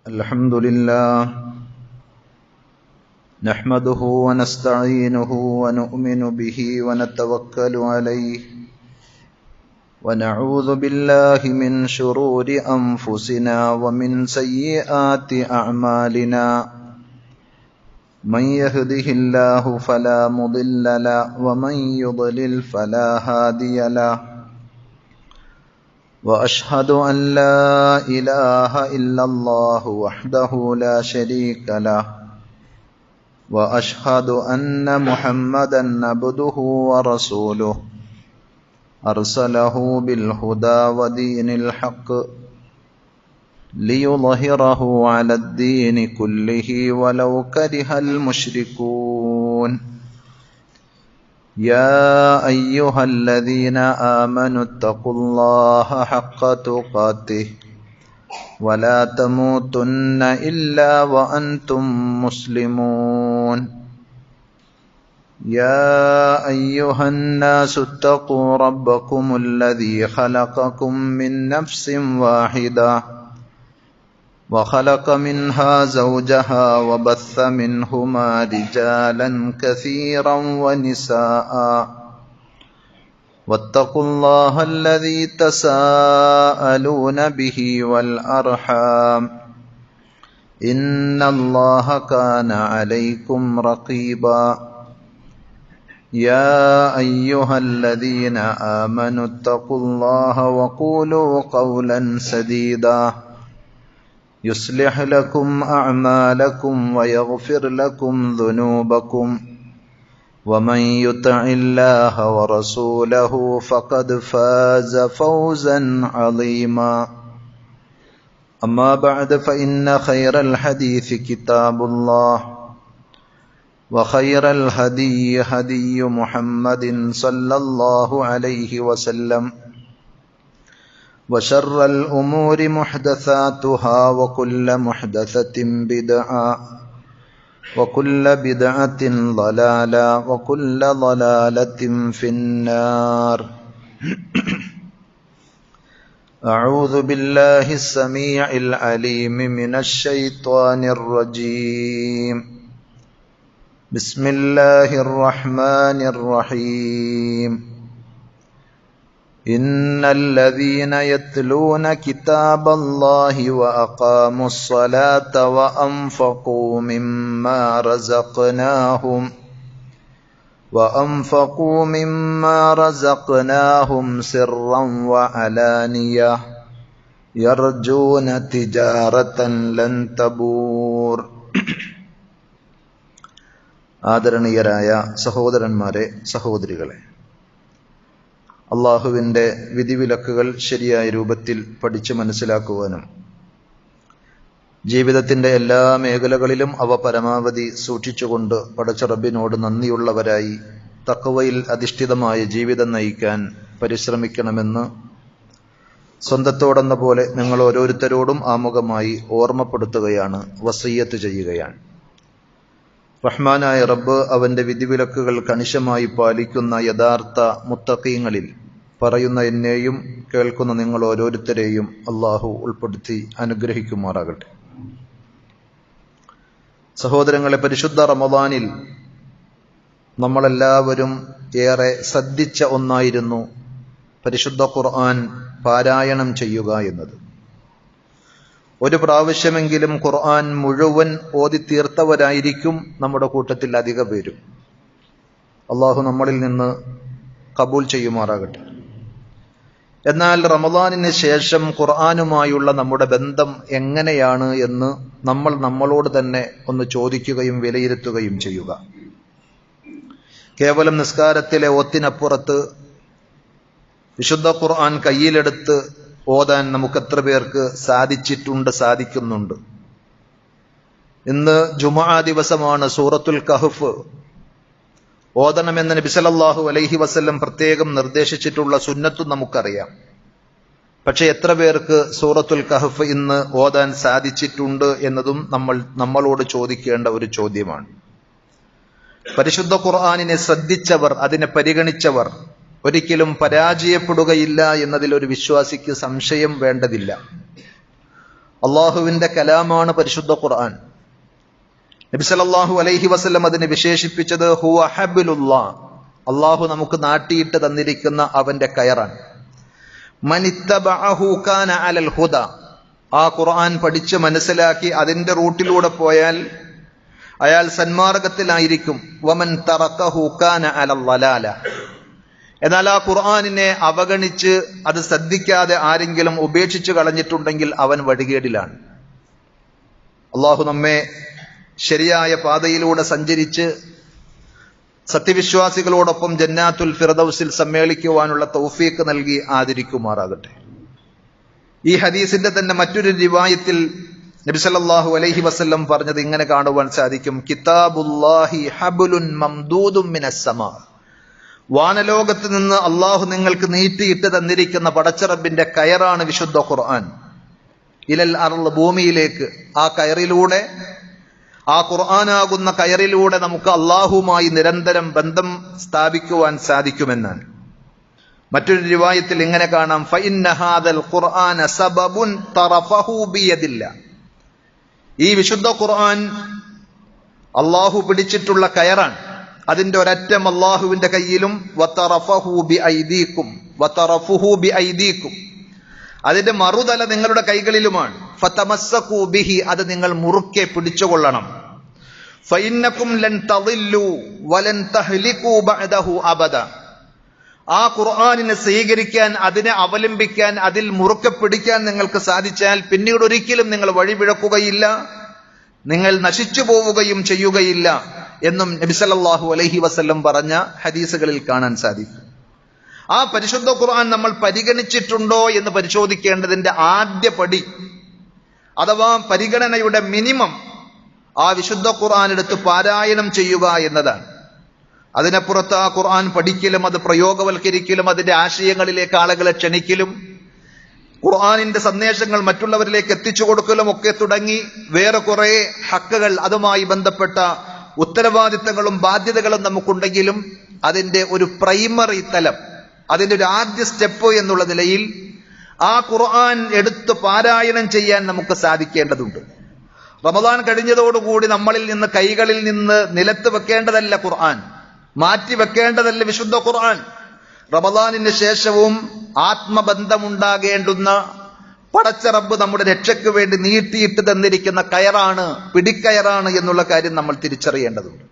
الحمد لله نحمده ونستعينه ونؤمن به ونتوكل عليه ونعوذ بالله من شرور أنفسنا ومن سيئات أعمالنا من يهده الله فلا مضل له ومن يضلل فلا هادي له وأشهد أن لا إله إلا الله وحده لا شريك له وأشهد أن محمدا عبده ورسوله أرسله بالهدى ودين الحق ليظهره على الدين كله ولو كره المشركون يا أيها الذين آمنوا اتقوا الله حق تقاته ولا تموتن إلا وأنتم مسلمون يا أيها الناس اتقوا ربكم الذي خلقكم من نفس واحدة وخلق منها زوجها وبث منهما رجالا كثيرا ونساء واتقوا الله الذي تساءلون به والأرحام إن الله كان عليكم رقيبا يا أيها الذين آمنوا اتقوا الله وقولوا قولا سديدا يصلح لكم أعمالكم ويغفر لكم ذنوبكم ومن يطع الله ورسوله فقد فاز فوزا عظيما أما بعد فإن خير الحديث كتاب الله وخير الهدي هدي محمد صلى الله عليه وسلم وشر الأمور محدثاتها وكل محدثة بدعة وكل بدعة ضلالة وكل ضلالة في النار أعوذ بالله السميع العليم من الشيطان الرجيم بسم الله الرحمن الرحيم إن الذين يتلون كتاب الله وأقاموا الصلاة وأنفقوا مما رزقناهم سرا وعلانية يرجون تجارة لن تبور ആദരണീയരായ സഹോദരന്മാരെ, സഹോദരികളെ, അള്ളാഹുവിൻ്റെ വിധിവിലക്കുകൾ ശരിയായ രൂപത്തിൽ പഠിച്ചു മനസ്സിലാക്കുവാനും ജീവിതത്തിൻ്റെ എല്ലാ മേഖലകളിലും അവ പരമാവധി സൂക്ഷിച്ചുകൊണ്ട് പടച്ച റബ്ബിനോട് നന്ദിയുള്ളവരായി തഖ്വയിൽ അധിഷ്ഠിതമായ ജീവിതം നയിക്കാൻ പരിശ്രമിക്കണമെന്ന് സ്വന്തത്തോടെന്ന പോലെ നിങ്ങൾ ഓരോരുത്തരോടും ആമുഖമായി ഓർമ്മപ്പെടുത്തുകയാണ്, വസിയ്യത്ത് ചെയ്യുകയാണ്. റഹ്മാനായ റബ്ബ് അവന്റെ വിധിവിലക്കുകൾ കണിശമായി പാലിക്കുന്ന യഥാർത്ഥ മുത്തഖീങ്ങളിൽ പറയുന്ന എന്നെയും കേൾക്കുന്ന നിങ്ങൾ ഓരോരുത്തരെയും അള്ളാഹു ഉൾപ്പെടുത്തി അനുഗ്രഹിക്കുമാറാകട്ടെ. സഹോദരങ്ങളെ, പരിശുദ്ധ റമദാനിൽ നമ്മളെല്ലാവരും ഏറെ ശ്രദ്ധിച്ച ഒന്നായിരുന്നു പരിശുദ്ധ ഖുർആൻ പാരായണം ചെയ്യുക എന്നത്. ഒരു പ്രാവശ്യമെങ്കിലും ഖുർആൻ മുഴുവൻ ഓതി തീർത്തവരായിരിക്കും നമ്മുടെ കൂട്ടത്തിൽ അധിക പേരും. അള്ളാഹു നമ്മളിൽ നിന്ന് കബൂൽ ചെയ്യുമാറാകട്ടെ. എന്നാൽ റമദാനിന് ശേഷം ഖുർആനുമായുള്ള നമ്മുടെ ബന്ധം എങ്ങനെയാണ് എന്ന് നമ്മൾ നമ്മളോട് തന്നെ ഒന്ന് ചോദിക്കുകയും വിലയിരുത്തുകയും ചെയ്യുക. കേവലം നിസ്കാരത്തിലെ ഓത്തിനപ്പുറത്ത് വിശുദ്ധ ഖുർആൻ കയ്യിലെടുത്ത് ഓതാൻ നമുക്കെത്ര പേർക്ക് സാധിക്കുന്നുണ്ട്? ഇന്ന് ജുമുഅ ദിവസമാണ്. സൂറത്തുൽ കഹ്ഫ് ഓതണമെന്ന് നബി സല്ലല്ലാഹു അലൈഹി വസല്ലം പ്രത്യേകം നിർദ്ദേശിച്ചിട്ടുള്ള സുന്നത്തും നമുക്കറിയാം. പക്ഷെ എത്ര പേർക്ക് സൂറത്തുൽ കഹ്ഫ് ഇന്ന് ഓതാൻ സാധിച്ചിട്ടുണ്ട് എന്നതും നമ്മളോട് ചോദിക്കേണ്ട ഒരു ചോദ്യമാണ്. പരിശുദ്ധ ഖുർആനിനെ ശ്രദ്ധിച്ചവർ, അതിനെ പരിഗണിച്ചവർ ഒരിക്കലും പരാജയപ്പെടുകയില്ല എന്നതിൽ ഒരു വിശ്വാസിക്ക് സംശയം വേണ്ടതില്ല. അള്ളാഹുവിന്റെ കലാമാണ് പരിശുദ്ധ ഖുർആൻ. നബി സല്ലല്ലാഹു അലൈഹി വസല്ലം അതിനെ വിശേഷിപ്പിച്ചത് ഹുവ ഹബ്ലുല്ലാഹ്, അള്ളാഹു നമുക്ക് നാട്ടിയിട്ട് തന്നിരിക്കുന്ന അവന്റെ കയറാണ്. മനിത്തബഅഹു കാന അലൽ ഹുദ, ആ ഖുർആൻ പഠിച്ച് മനസ്സിലാക്കി അതിന്റെ റൂട്ടിലൂടെ പോയാൽ അയാൾ സന്മാർഗത്തിലായിരിക്കും. വമൻ തറക്കഹു കാന അലൽ ളലാല, എന്നാൽ ആ ഖുർആനിനെ അവഗണിച്ച് അത് ശ്രദ്ധിക്കാതെ ആരെങ്കിലും ഉപേക്ഷിച്ചു കളഞ്ഞിട്ടുണ്ടെങ്കിൽ അവൻ വഴികേടിലാണ്. അള്ളാഹു നമ്മെ ശരിയായ പാതയിലൂടെ സഞ്ചരിച്ച് സത്യവിശ്വാസികളോടൊപ്പം ജന്നാത്തുൽ ഫിർദൗസിൽ സമ്മേളിക്കുവാനുള്ള തൗഫീഖ് നൽകി ആദരിക്കുമാറാകട്ടെ. ഈ ഹദീസിന്റെ തന്നെ മറ്റൊരു റിവായത്തിൽ നബി സല്ലല്ലാഹു അലൈഹി വസല്ലം പറഞ്ഞത് ഇങ്ങനെ കാണുവാൻ സാധിക്കും: കിതാബുല്ലാഹി ഹബ്ലുൻ മംദൂദുൻ മിനസ് സമാ, വാനലോകത്ത് നിന്ന് അള്ളാഹു നിങ്ങൾക്ക് നീട്ടിയിട്ട് തന്നിരിക്കുന്ന പടച്ചറബിന്റെ കയറാണ് വിശുദ്ധ ഖുർആൻ. ഇലൽ അർള്, ഭൂമിയിലേക്ക്. ആ കയറിലൂടെ, ആ ഖുർആനാകുന്ന കയറിലൂടെ നമുക്ക് അള്ളാഹുമായി നിരന്തരം ബന്ധം സ്ഥാപിക്കുവാൻ സാധിക്കുമെന്നാണ്. മറ്റൊരു റിവായത്തിൽ ഇങ്ങനെ കാണാം: ഫഇന്ന ഹാദൽ ഖുർആന സബബുൻ തറഫഹു ബിയദില്ല, ഈ വിശുദ്ധ ഖുർആൻ അള്ളാഹു പിടിച്ചിട്ടുള്ള കയറാണ്, അതിന്റെ ഒരറ്റം അള്ളാഹുവിന്റെ കയ്യിലും വതറഫഹു ബിഐദീകും, വതറഫുഹു ബിഐദീകും, അതിന്റെ മറുതല നിങ്ങളുടെ കൈകളിലുമാണ്. ഫതമസ്സകൂ ബിഹി, അത് നിങ്ങൾ മുറുക്കെ പിടിച്ചുകൊള്ളണം. ഫഇന്നകും ലൻ തളില്ലു വലൻ തഹ്ലികൂ ബഅദഹു അബദ, ആ ഖുർആനിനെ സ്വീകരിക്കാൻ, അതിനെ അവലംബിക്കാൻ, അതിൽ മുറുക്കെ പിടിക്കാൻ നിങ്ങൾക്ക് സാധിച്ചാൽ പിന്നീട് ഒരിക്കലും നിങ്ങൾ വഴിപിഴക്കുകയില്ല, നിങ്ങൾ നശിച്ചു പോവുകയും ചെയ്യുകയില്ല എന്നും നബി സല്ലല്ലാഹു അലൈഹി വസല്ലം പറഞ്ഞ ഹദീസുകളിൽ കാണാൻ സാധിക്കും. ആ പരിശുദ്ധ ഖുർആൻ നമ്മൾ പരിഗണിച്ചിട്ടുണ്ടോ എന്ന് പരിശോധിക്കേണ്ടതിന്റെ ആദ്യ പടി അഥവാ പരിഗണനയുടെ മിനിമം ആ വിശുദ്ധ ഖുർആൻ എടുത്ത് പാരായണം ചെയ്യുക എന്നതാണ്. അതിനപ്പുറത്ത് ആ ഖുർആൻ പഠിക്കലും അത് പ്രയോഗവൽക്കരിക്കലും അതിന്റെ ആശയങ്ങളിലേക്ക് ആളുകളെ ക്ഷണിക്കലും ഖുർആനിന്റെ സന്ദേശങ്ങൾ മറ്റുള്ളവരിലേക്ക് എത്തിച്ചു കൊടുക്കലും ഒക്കെ തുടങ്ങി വേറെ കുറെ ഹക്കുകൾ, അതുമായി ബന്ധപ്പെട്ട ഉത്തരവാദിത്തങ്ങളും ബാധ്യതകളും നമുക്കുണ്ടെങ്കിലും അതിന്റെ ഒരു പ്രൈമറി തലം, അതിന്റെ ഒരു ആദ്യ സ്റ്റെപ്പ് എന്നുള്ള നിലയിൽ ആ ഖുർആൻ എടുത്ത് പാരായണം ചെയ്യാൻ നമുക്ക് സാധിക്കേണ്ടതുണ്ട്. റമദാൻ കഴിഞ്ഞതോടുകൂടി നമ്മളിൽ നിന്ന്, കൈകളിൽ നിന്ന് നിലത്ത് വെക്കേണ്ടതല്ല ഖുർആൻ, മാറ്റി വെക്കേണ്ടതല്ല വിശുദ്ധ ഖുർആൻ. റമദാനിന് ശേഷവും ആത്മബന്ധമുണ്ടാകേണ്ടുന്ന പടച്ച റബ്ബ് നമ്മുടെ രക്ഷയ്ക്ക് വേണ്ടി നീട്ടിയിട്ട് തന്നിരിക്കുന്ന കയറാണ്, പിടിക്കയറാണ് എന്നുള്ള കാര്യം നമ്മൾ തിരിച്ചറിയേണ്ടതുണ്ട്.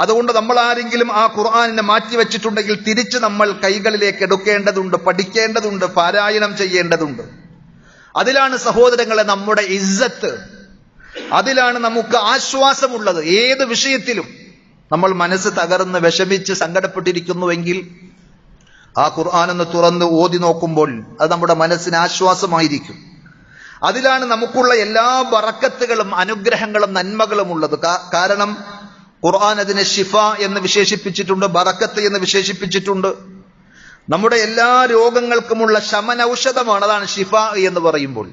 അതുകൊണ്ട് നമ്മൾ ആരെങ്കിലും ആ ഖുർആനിനെ മാറ്റിവെച്ചിട്ടുണ്ടെങ്കിൽ തിരിച്ച് നമ്മൾ കൈകളിലേക്ക് എടുക്കേണ്ടതുണ്ട്, പഠിക്കേണ്ടതുണ്ട്, പാരായണം ചെയ്യേണ്ടതുണ്ട്. അതിലാണ് സഹോദരങ്ങളെ നമ്മുടെ ഇസ്സത്ത്, അതിലാണ് നമുക്ക് ആശ്വാസമുള്ളത്. ഏത് വിഷയത്തിലും നമ്മൾ മനസ്സ് തകർന്ന് വിഷമിച്ച് സങ്കടപ്പെട്ടിരിക്കുന്നുവെങ്കിൽ ആ ഖുർആനൊന്ന് തുറന്ന് ഓതി നോക്കുമ്പോൾ അത് നമ്മുടെ മനസ്സിന് ആശ്വാസമായിരിക്കും. അതിലാണ് നമുക്കുള്ള എല്ലാ ബറക്കത്തുകളും അനുഗ്രഹങ്ങളും നന്മകളും ഉള്ളത്. കാരണം ഖുർആൻ അതിനെ ഷിഫ എന്ന് വിശേഷിപ്പിച്ചിട്ടുണ്ട്, ബറക്കത്ത് എന്ന് വിശേഷിപ്പിച്ചിട്ടുണ്ട്. നമ്മുടെ എല്ലാ രോഗങ്ങൾക്കുമുള്ള ശമന ഔഷധമാണ്, അതാണ് ഷിഫ എന്ന് പറയുമ്പോൾ.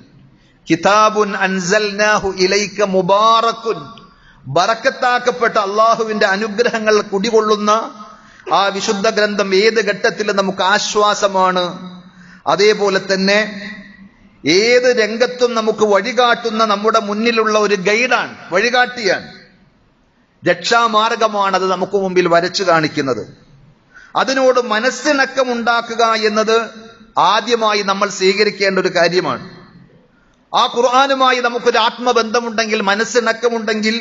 കിതാബുൻ അൻസൽനാഹു ഇലൈക മുബാറക്കുൻ, ബറക്കത്താക്കപ്പെട്ട അള്ളാഹുവിന്റെ അനുഗ്രഹങ്ങൾ കുടികൊള്ളുന്ന ആ വിശുദ്ധ ഗ്രന്ഥം ഏത് ഘട്ടത്തിലും നമുക്ക് ആശ്വാസമാണ്. അതേപോലെ തന്നെ ഏത് രംഗത്തും നമുക്ക് വഴികാട്ടുന്ന നമ്മുടെ മുന്നിലുള്ള ഒരു ഗൈഡാണ്, വഴികാട്ടിയാണ്, രക്ഷാമാർഗമാണ് അത് നമുക്ക് മുമ്പിൽ വരച്ചു കാണിക്കുന്നത്. അതിനോട് മനസ്സിണക്കമുണ്ടാക്കുക എന്നത് ആദ്യമായി നമ്മൾ സ്വീകരിക്കേണ്ട ഒരു കാര്യമാണ്. ആ ഖുർആനുമായി നമുക്കൊരു ആത്മബന്ധമുണ്ടെങ്കിൽ, മനസ്സിണക്കമുണ്ടെങ്കിൽ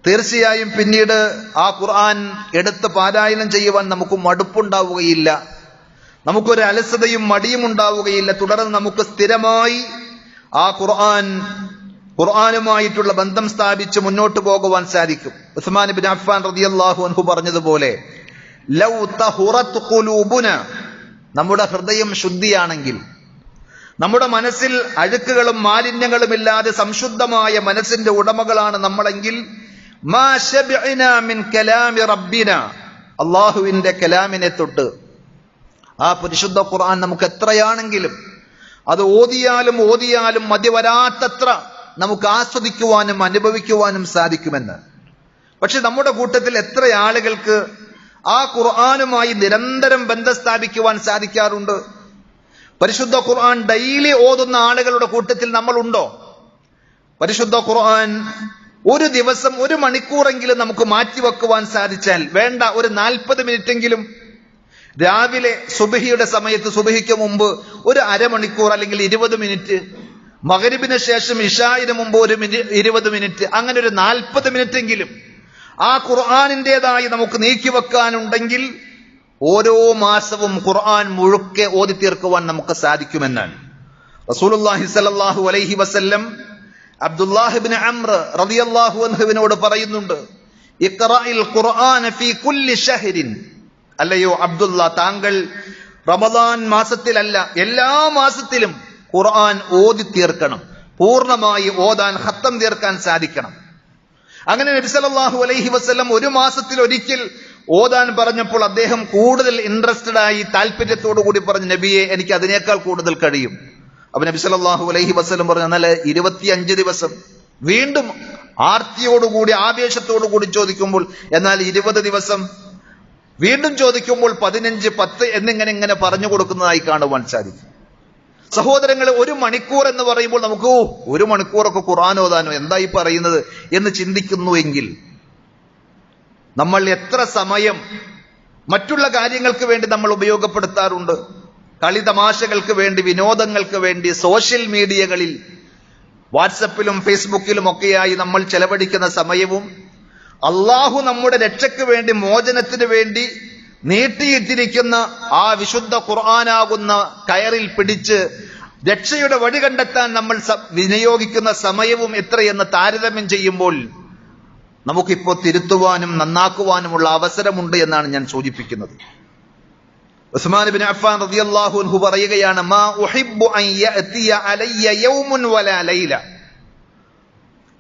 തീർച്ചയായും പിന്നീട് ആ ഖുർആൻ എടുത്ത് പാരായണം ചെയ്യുവാൻ നമുക്ക് മടുപ്പുണ്ടാവുകയില്ല, നമുക്കൊരു അലസതയും മടിയും ഉണ്ടാവുകയില്ല. തുടർന്ന് നമുക്ക് സ്ഥിരമായി ആ ഖുർആനുമായിട്ടുള്ള ബന്ധം സ്ഥാപിച്ച് മുന്നോട്ട് പോകുവാൻ സാധിക്കും. ഉസ്മാൻ ഇബ്നു അഫ്ഫാൻ റളിയല്ലാഹു അൻഹു പറഞ്ഞതുപോലെ, ലൗ തഹുറത് ഖുലൂബുന, നമ്മുടെ ഹൃദയം ശുദ്ധിയാണെങ്കിൽ, നമ്മുടെ മനസ്സിൽ അഴുക്കുകളും മാലിന്യങ്ങളും ഇല്ലാതെ സംശുദ്ധമായ മനസ്സിന്റെ ഉടമകളാണ് നമ്മളെങ്കിൽ, മാ ശബഇനാ മിൻ കലാമി റബ്ബിന, അല്ലാഹുവിന്റെ കലാമിനെ തൊട്ട് ആ പരിശുദ്ധ ഖുർആൻ നമുക്ക് എത്രയാണെങ്കിലും അത് ഓതിയാലും മതി വരാത്തത്ര നമുക്ക് ആസ്വദിക്കുവാനും അനുഭവിക്കുവാനും സാധിക്കുമെന്ന്. പക്ഷെ നമ്മുടെ കൂട്ടത്തിൽ എത്ര ആളുകൾക്ക് ആ ഖുർആനുമായി നിരന്തരം ബന്ധം സ്ഥാപിക്കുവാൻ സാധിക്കാറുണ്ട്? പരിശുദ്ധ ഖുർആൻ ഡെയിലി ഓതുന്ന ആളുകളുടെ കൂട്ടത്തിൽ നമ്മളുണ്ടോ? പരിശുദ്ധ ഖുർആൻ ഒരു ദിവസം 1 മണിക്കൂറെങ്കിലും നമുക്ക് മാറ്റിവെക്കുവാൻ സാധിച്ചാൽ, വേണ്ട ഒരു 40 മിനിറ്റെങ്കിലും രാവിലെ സുബഹിയുടെ സമയത്ത്, സുബഹിക്ക് മുമ്പ് ഒരു അരമണിക്കൂർ അല്ലെങ്കിൽ 20 മിനിറ്റ്, മഗ്രിബിന് ശേഷം ഇശാഇന് മുമ്പ് ഒരു 20 മിനിറ്റ്, അങ്ങനെ ഒരു 40 മിനിറ്റെങ്കിലും ആ ഖുർആനിൻ്റെതായി നമുക്ക് നീക്കിവെക്കാനുണ്ടെങ്കിൽ ഓരോ മാസവും ഖുർആൻ മുഴുക്കെ ഓതി തീർക്കുവാൻ നമുക്ക് സാധിക്കുമെന്നാണ് റസൂലുള്ളാഹി സ്വല്ലല്ലാഹു അലൈഹി വസല്ലം അബ്ദുല്ലാഹ് ഇബ്നു അംർ റളിയല്ലാഹു അൻഹുവിനോട് പറയുന്നുണ്ട്, ഇഖ്റഇൽ ഖുർആന ഫീ കുല്ലി ശഹ്രിൻ. അല്ലയോ അബ്ദുല്ല, താങ്കൾ റമദാൻ മാസത്തിലല്ല, എല്ലാ മാസത്തിലും ഖുർആൻ ഓതി തീർക്കണം, പൂർണ്ണമായി ഓതാൻ ഖത്തം തീർക്കാൻ സാധിക്കണം. അങ്ങനെ നബി സല്ലല്ലാഹു അലൈഹി വസല്ലം ഒരു മാസത്തിൽ ഒരിക്കൽ ഓതാൻ പറഞ്ഞപ്പോൾ അദ്ദേഹം കൂടുതൽ ഇൻട്രസ്റ്റഡ് ആയി, താല്പര്യത്തോടു കൂടി പറഞ്ഞു, നബിയെ എനിക്ക് അതിനേക്കാൾ കൂടുതൽ കഴിയും. അപ്പൊ നബി സല്ലല്ലാഹു അലൈഹി വസല്ലം പറഞ്ഞു, എന്നാൽ 25 ദിവസം. വീണ്ടും ആർത്തിയോടുകൂടി ആവേശത്തോടുകൂടി ചോദിക്കുമ്പോൾ എന്നാൽ 20 ദിവസം, വീണ്ടും ചോദിക്കുമ്പോൾ 15, 10 എന്നിങ്ങനെ പറഞ്ഞു കൊടുക്കുന്നതായി കാണുവാൻ സാധിക്കും. സഹോദരങ്ങളെ, 1 മണിക്കൂർ എന്ന് പറയുമ്പോൾ നമുക്ക് 1 മണിക്കൂറൊക്കെ ഖുർആൻ ഓതാനോ എന്തായി പറയുന്നത് എന്ന് ചിന്തിക്കുന്നുവെങ്കിൽ നമ്മൾ എത്ര സമയം മറ്റുള്ള കാര്യങ്ങൾക്ക് വേണ്ടി നമ്മൾ ഉപയോഗപ്പെടുത്താറുണ്ട്? കളി തമാശകൾക്ക് വേണ്ടി, വിനോദങ്ങൾക്ക് വേണ്ടി സോഷ്യൽ മീഡിയകളിൽ, വാട്സപ്പിലും ഫേസ്ബുക്കിലും ഒക്കെയായി നമ്മൾ ചെലവഴിക്കുന്ന സമയവും അള്ളാഹു നമ്മുടെ രക്ഷയ്ക്ക് വേണ്ടി, മോചനത്തിന് വേണ്ടി നീട്ടിയിട്ടിരിക്കുന്ന ആ വിശുദ്ധ ഖുർആനാകുന്ന കയറിൽ പിടിച്ച് രക്ഷയുടെ വഴി കണ്ടെത്താൻ നമ്മൾ വിനിയോഗിക്കുന്ന സമയവും എത്രയെന്ന് താരതമ്യം ചെയ്യുമ്പോൾ നമുക്കിപ്പോ തിരുത്തുവാനും നന്നാക്കുവാനുമുള്ള അവസരമുണ്ട് എന്നാണ് ഞാൻ സൂചിപ്പിക്കുന്നത്. ഉസ്മാൻ ഇബ്നു അഫ്ഫാൻ റളിയല്ലാഹു അൻഹു പറയുകയാണ്, മാ ഉഹിബ്ബു അൻ യഅതിയ അലയ്യ യൗമുൻ വലാ ലൈല.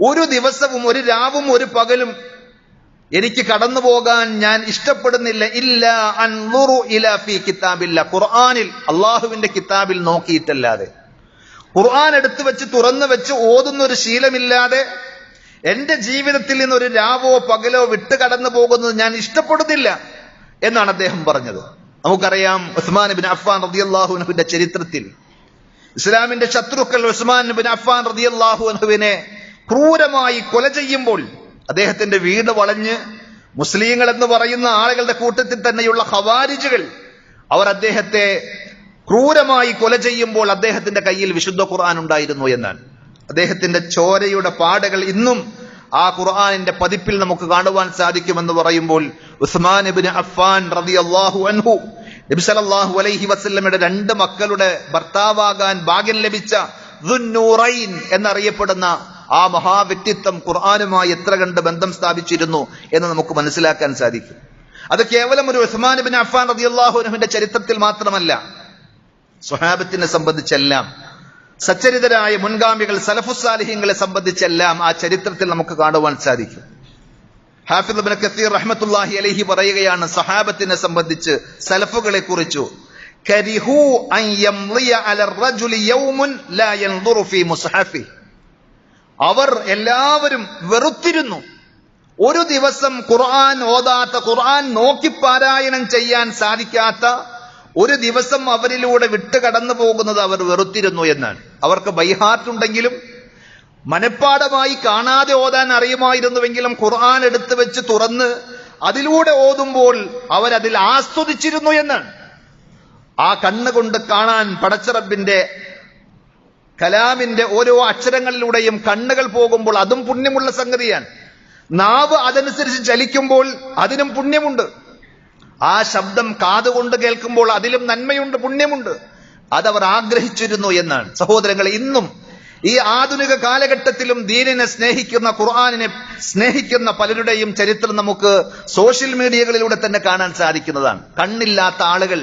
ഒരു ദിവസവും ഒരു രാവും ഒരു പകലും എനിക്ക് കടന്നു പോകാൻ ഞാൻ ഇഷ്ടപ്പെടുന്നില്ല, ഇല്ലാ അൻദുറു ഇലാ ഫീ കിതാബില്ലാ, ഖുർആനിൽ, അല്ലാഹുവിന്റെ കിതാബിൽ നോക്കിയിട്ടല്ലാതെ. ഖുർആൻ എടുത്തു വെച്ച് തുറന്നു വെച്ച് ഓതുന്ന ഒരു ശീലമില്ലാതെ എന്റെ ജീവിതത്തിൽ നിന്ന് ഒരു രാവോ പകലോ വിട്ട് കടന്നു പോകുന്നത് ഞാൻ ഇഷ്ടപ്പെടുന്നില്ല എന്നാണ് അദ്ദേഹം പറഞ്ഞത്. നമുക്കറിയാം, ഉസ്മാൻ ഇബ്നു അഫ്ഫാൻ റളിയല്ലാഹു അൻഹുവിന്റെ ചരിത്രത്തിൽ ഇസ്ലാമിന്റെ ശത്രുക്കൾ ഉസ്മാൻ ഇബ്നു അഫ്ഫാൻ റളിയല്ലാഹു അൻഹുവിനെ ക്രൂരമായി കൊല ചെയ്യുമ്പോൾ, അദ്ദേഹത്തിന്റെ വീട് വളഞ്ഞ് മുസ്ലിങ്ങൾ എന്ന് പറയുന്ന ആളുകളുടെ കൂട്ടത്തിൽ തന്നെയുള്ള ഖവാരിജുകൾ അവർ അദ്ദേഹത്തെ ക്രൂരമായി കൊല ചെയ്യുമ്പോൾ അദ്ദേഹത്തിന്റെ കയ്യിൽ വിശുദ്ധ ഖുർആൻ ഉണ്ടായിരുന്നു എന്നാണ്. അദ്ദേഹത്തിന്റെ ചോരയുടെ പാടുകൾ ഇന്നും ആ ഖുർആനിന്റെ പതിപ്പിൽ നമുക്ക് കാണുവാൻ സാധിക്കുമെന്ന് പറയുമ്പോൾ ഉസ്മാൻ ഇബ്നു അഫ്ഫാൻ റളിയല്ലാഹു അൻഹു നബി സല്ലല്ലാഹു അലൈഹി വസല്ലമയുടെ 2 മക്കളുടെ ഭർത്താവാകാൻ ഭാഗ്യം ലഭിച്ച ദുന്നൂറൈൻ എന്നറിയപ്പെടുന്ന ആ മഹാവ്യക്തിത്വം ഖുർആനുമായി എത്ര കണ്ട് ബന്ധം സ്ഥാപിച്ചിരുന്നു എന്ന് നമുക്ക് മനസ്സിലാക്കാൻ സാധിക്കും. അത് കേവലം ഒരു ഉസ്മാൻ ഇബ്നു അഫ്ഫാൻ റളിയല്ലാഹു അൻഹുവിന്റെ ചരിത്രത്തിൽ മാത്രമല്ല, സ്വഹാബത്തിനെ സംബന്ധിച്ചെല്ലാം, സച്ചരിതരായ മുൻഗാമികൾ സലഫുസ്സാലിഹീങ്ങളെ സംബന്ധിച്ചെല്ലാം ആ ചരിത്രത്തിൽ നമുക്ക് കാണുവാൻ സാധിക്കും. ഹാഫിദ് ഇബ്നു കസീർ റഹ്മത്തുള്ളാഹി അലൈഹി പറയുകയാണ് സഹാബത്തിനെ സംബന്ധിച്ച്, സലഫുകളെ കുറിച്ചു, കരിഹു അൻ യംളിയ അലർ റജുലി യൗമുൻ ലാ യൻദുറു ഫീ മുസ്ഹഫി. അവർ എല്ലാവരും വെറുത്തിരുന്നു ഒരു ദിവസം ഖുർആൻ ഓതാത്ത, ഖുർആൻ നോക്കി പാരായണം ചെയ്യാൻ സാധിക്കാത്ത ഒരു ദിവസം അവരിലൂടെ വിട്ട് കടന്നു പോകുന്നത് അവർ വെറുത്തിരുന്നു എന്നാണ്. അവർക്ക് ബൈഹാർട്ടുണ്ടെങ്കിലും മനഃപ്പാഠമായി കാണാതെ ഓതാൻ അറിയുമായിരുന്നുവെങ്കിലും ഖുർആൻ എടുത്തു വെച്ച് തുറന്ന് അതിലൂടെ ഓതുമ്പോൾ അവരതിൽ ആസ്വദിച്ചിരുന്നു എന്നാണ്. ആ കണ്ണുകൊണ്ട് കാണാൻ പടച്ചറബിന്റെ കലാമിന്റെ ഓരോ അക്ഷരങ്ങളിലൂടെയും കണ്ണുകൾ പോകുമ്പോൾ അതും പുണ്യമുള്ള സംഗതിയാണ്. നാവ് അതനുസരിച്ച് ചലിക്കുമ്പോൾ അതിനും പുണ്യമുണ്ട്. ആ ശബ്ദം കാതുകൊണ്ട് കേൾക്കുമ്പോൾ അതിലും നന്മയുണ്ട്, പുണ്യമുണ്ട്. അതവർ ആഗ്രഹിച്ചിരുന്നു എന്നാണ്. സഹോദരങ്ങളെ, ഇന്നും ഈ ആധുനിക കാലഘട്ടത്തിലും ദീനിനെ സ്നേഹിക്കുന്ന, ഖുർആനിനെ സ്നേഹിക്കുന്ന പലരുടെയും ചരിത്രം നമുക്ക് സോഷ്യൽ മീഡിയകളിലൂടെ തന്നെ കാണാൻ സാധിക്കുന്നതാണ്. കണ്ണില്ലാത്ത ആളുകൾ,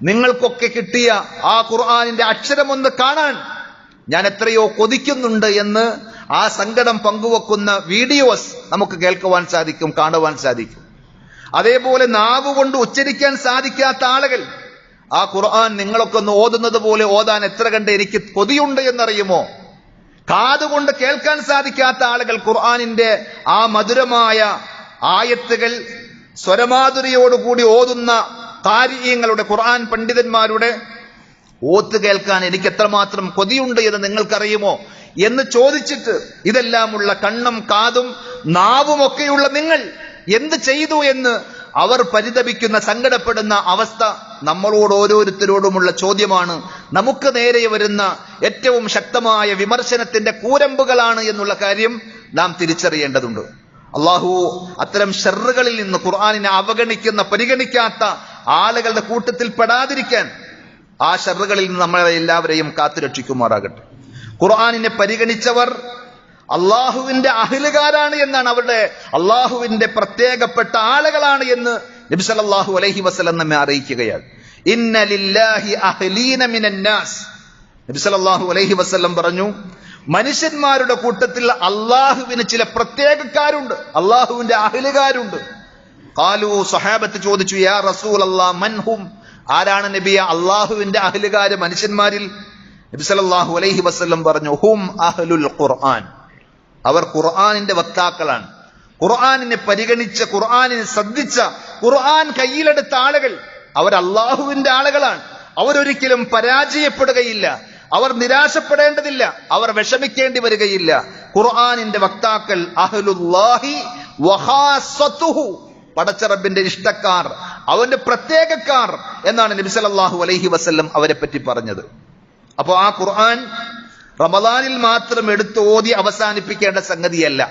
നിങ്ങൾക്കൊക്കെ കിട്ടിയ ആ ഖുർആനിന്റെ അക്ഷരമൊന്ന് കാണാൻ ഞാൻ എത്രയോ കൊതിക്കുന്നുണ്ട് എന്ന് ആ സങ്കടം പങ്കുവെക്കുന്ന വീഡിയോസ് നമുക്ക് കേൾക്കുവാൻ സാധിക്കും, കാണുവാൻ സാധിക്കും. അതേപോലെ നാവുകൊണ്ട് ഉച്ചരിക്കാൻ സാധിക്കാത്ത ആളുകൾ ആ ഖുർആൻ നിങ്ങളൊക്കെ ഒന്ന് ഓതുന്നത് പോലെ ഓതാൻ എത്ര കണ്ട് എനിക്ക് കൊതിയുണ്ട് എന്നറിയുമോ? കാതുകൊണ്ട് കേൾക്കാൻ സാധിക്കാത്ത ആളുകൾ ഖുർആനിന്റെ ആ മധുരമായ ആയത്തുകൾ സ്വരമാധുരിയോടുകൂടി ഓതുന്ന ഖാരിഈങ്ങളുടെ, ഖുർആൻ പണ്ഡിതന്മാരുടെ ഓത്ത് കേൾക്കാൻ എനിക്ക് എത്രമാത്രം കൊതിയുണ്ട് എന്ന് നിങ്ങൾക്കറിയുമോ എന്ന് ചോദിച്ചിട്ട് ഇതെല്ലാമുള്ള കണ്ണും കാതും നാവും ഒക്കെയുള്ള നിങ്ങൾ എന്ത് ചെയ്തു എന്ന് അവർ പരിതപിക്കുന്ന, സങ്കടപ്പെടുന്ന അവസ്ഥ നമ്മളോട് ഓരോരുത്തരോടുമുള്ള ചോദ്യമാണ്. നമുക്ക് നേരെ വരുന്ന ഏറ്റവും ശക്തമായ വിമർശനത്തിന്റെ കൂരമ്പുകളാണ് എന്നുള്ള കാര്യം നാം തിരിച്ചറിയേണ്ടതുണ്ട്. അള്ളാഹു അത്തരം ഷർറുകളിൽ നിന്ന് ഖുർആനിനെ അവഗണിക്കുന്ന, പരിഗണിക്കാത്ത ആളുകളുടെ കൂട്ടത്തിൽ പെടാതിരിക്കാൻ ആ ഷർറുകളിൽ നിന്ന് നമ്മളെ എല്ലാവരെയും കാത്തുരക്ഷിക്കുമാറാകട്ടെ. ഖുർആനിനെ പരിഗണിച്ചവർ അള്ളാഹുവിന്റെ അഹ്ലുകാരാണ് എന്നാണ്, അവരുടെ അള്ളാഹുവിന്റെ പ്രത്യേകപ്പെട്ട ആളുകളാണ് എന്ന് നബി സല്ലല്ലാഹു അലൈഹി വസല്ലം നമ്മെ അറിയിക്കുകയാണ്. ഇന്ന ലില്ലാഹി അഹ്ലീന മിനന്നാസ്. നബി സല്ലല്ലാഹു അലൈഹി വസല്ലം പറഞ്ഞു, മനുഷ്യന്മാരുടെ കൂട്ടത്തിൽ അള്ളാഹുവിന് ചില പ്രത്യേകക്കാരുണ്ട്, അള്ളാഹുവിന്റെ അഹ്ലുകാരുണ്ട്. ഖാലു, സഹാബത്ത് ചോദിച്ചു, യാ റസൂലല്ലാഹ് മൻഹും, ആരാണ് നബിയെ അള്ളാഹുവിന്റെ അഹ്ലുകാര് മനുഷ്യന്മാരിൽ? നബി സല്ലല്ലാഹു അലൈഹി വസല്ലം പറഞ്ഞു, ഹും അഹ്ലുൽ ഖുർആൻ, അവർ ഖുർആനിന്റെ വക്താക്കളാണ്. ഖുർആനിനെ പരിഗണിച്ച, ഖുർആനിനെ ശ്രദ്ധിച്ച, ഖുർആൻ കയ്യിലെടുത്ത ആളുകൾ അവർ അള്ളാഹുവിന്റെ ആളുകളാണ്. അവരൊരിക്കലും പരാജയപ്പെടുകയില്ല, അവർ നിരാശപ്പെടേണ്ടതില്ല, അവർ വിഷമിക്കേണ്ടി വരികയില്ല. ഖുർആനിന്റെ വക്താക്കൾ അഹ്ലുല്ലാഹി വഖാസത്തുഹു, പടച്ച റബ്ബിന്റെ ഇഷ്ടക്കാർ, അവന്റെ പ്രത്യേകക്കാർ എന്നാണ് നബി സല്ലല്ലാഹു അലൈഹി വസല്ലം അവരെ പറ്റി പറഞ്ഞത്. അപ്പോ ആ ഖുർആൻ റമദാനിൽ മാത്രം എടുത്ത് ഓതി അവസാനിപ്പിക്കേണ്ട സംഗതിയല്ല.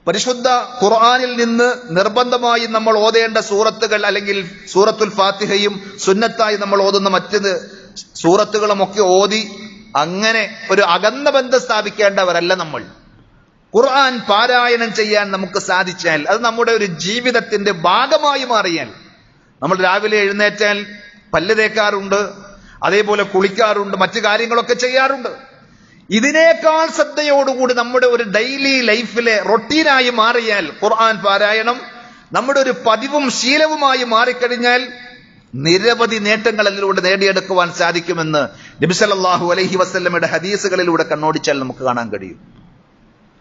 പരിശുദ്ധ ഖുർആനിൽ നിന്ന് നിർബന്ധമായി നമ്മൾ ഓതേണ്ട സൂറത്തുകൾ, അല്ലെങ്കിൽ സൂറത്തുൽ ഫാത്തിഹയും സുന്നത്തായി നമ്മൾ ഓതുന്ന മറ്റ് സൂറത്തുകളും ഒക്കെ ഓതി അങ്ങനെ ഒരു അകന്ന ബന്ധം സ്ഥാപിക്കേണ്ടവരല്ല നമ്മൾ. ഖുർആൻ പാരായണം ചെയ്യാൻ നമുക്ക് സാധിച്ചാൽ, അത് നമ്മുടെ ഒരു ജീവിതത്തിന്റെ ഭാഗമായി മാറിയാൽ, നമ്മൾ രാവിലെ എഴുന്നേറ്റാൽ പല്ല് തേക്കാറുണ്ട്, അതേപോലെ കുളിക്കാറുണ്ട്, മറ്റു കാര്യങ്ങളൊക്കെ ചെയ്യാറുണ്ട്. ഇതിനേക്കാൾ ശ്രദ്ധയോടുകൂടി നമ്മുടെ ഒരു ഡെയിലി ലൈഫിലെ റൊട്ടീനായി മാറിയാൽ ഖുർആൻ പാരായണം നമ്മുടെ ഒരു പതിവും ശീലവുമായി മാറിക്കഴിഞ്ഞാൽ നിരവധി നേട്ടങ്ങൾ അതിലൂടെ നേടിയെടുക്കുവാൻ സാധിക്കുമെന്ന് നബി സല്ലല്ലാഹു അലൈഹി വസല്ലമയുടെ ഹദീസുകളിലൂടെ കണ്ണോടിച്ചാൽ നമുക്ക് കാണാൻ കഴിയും.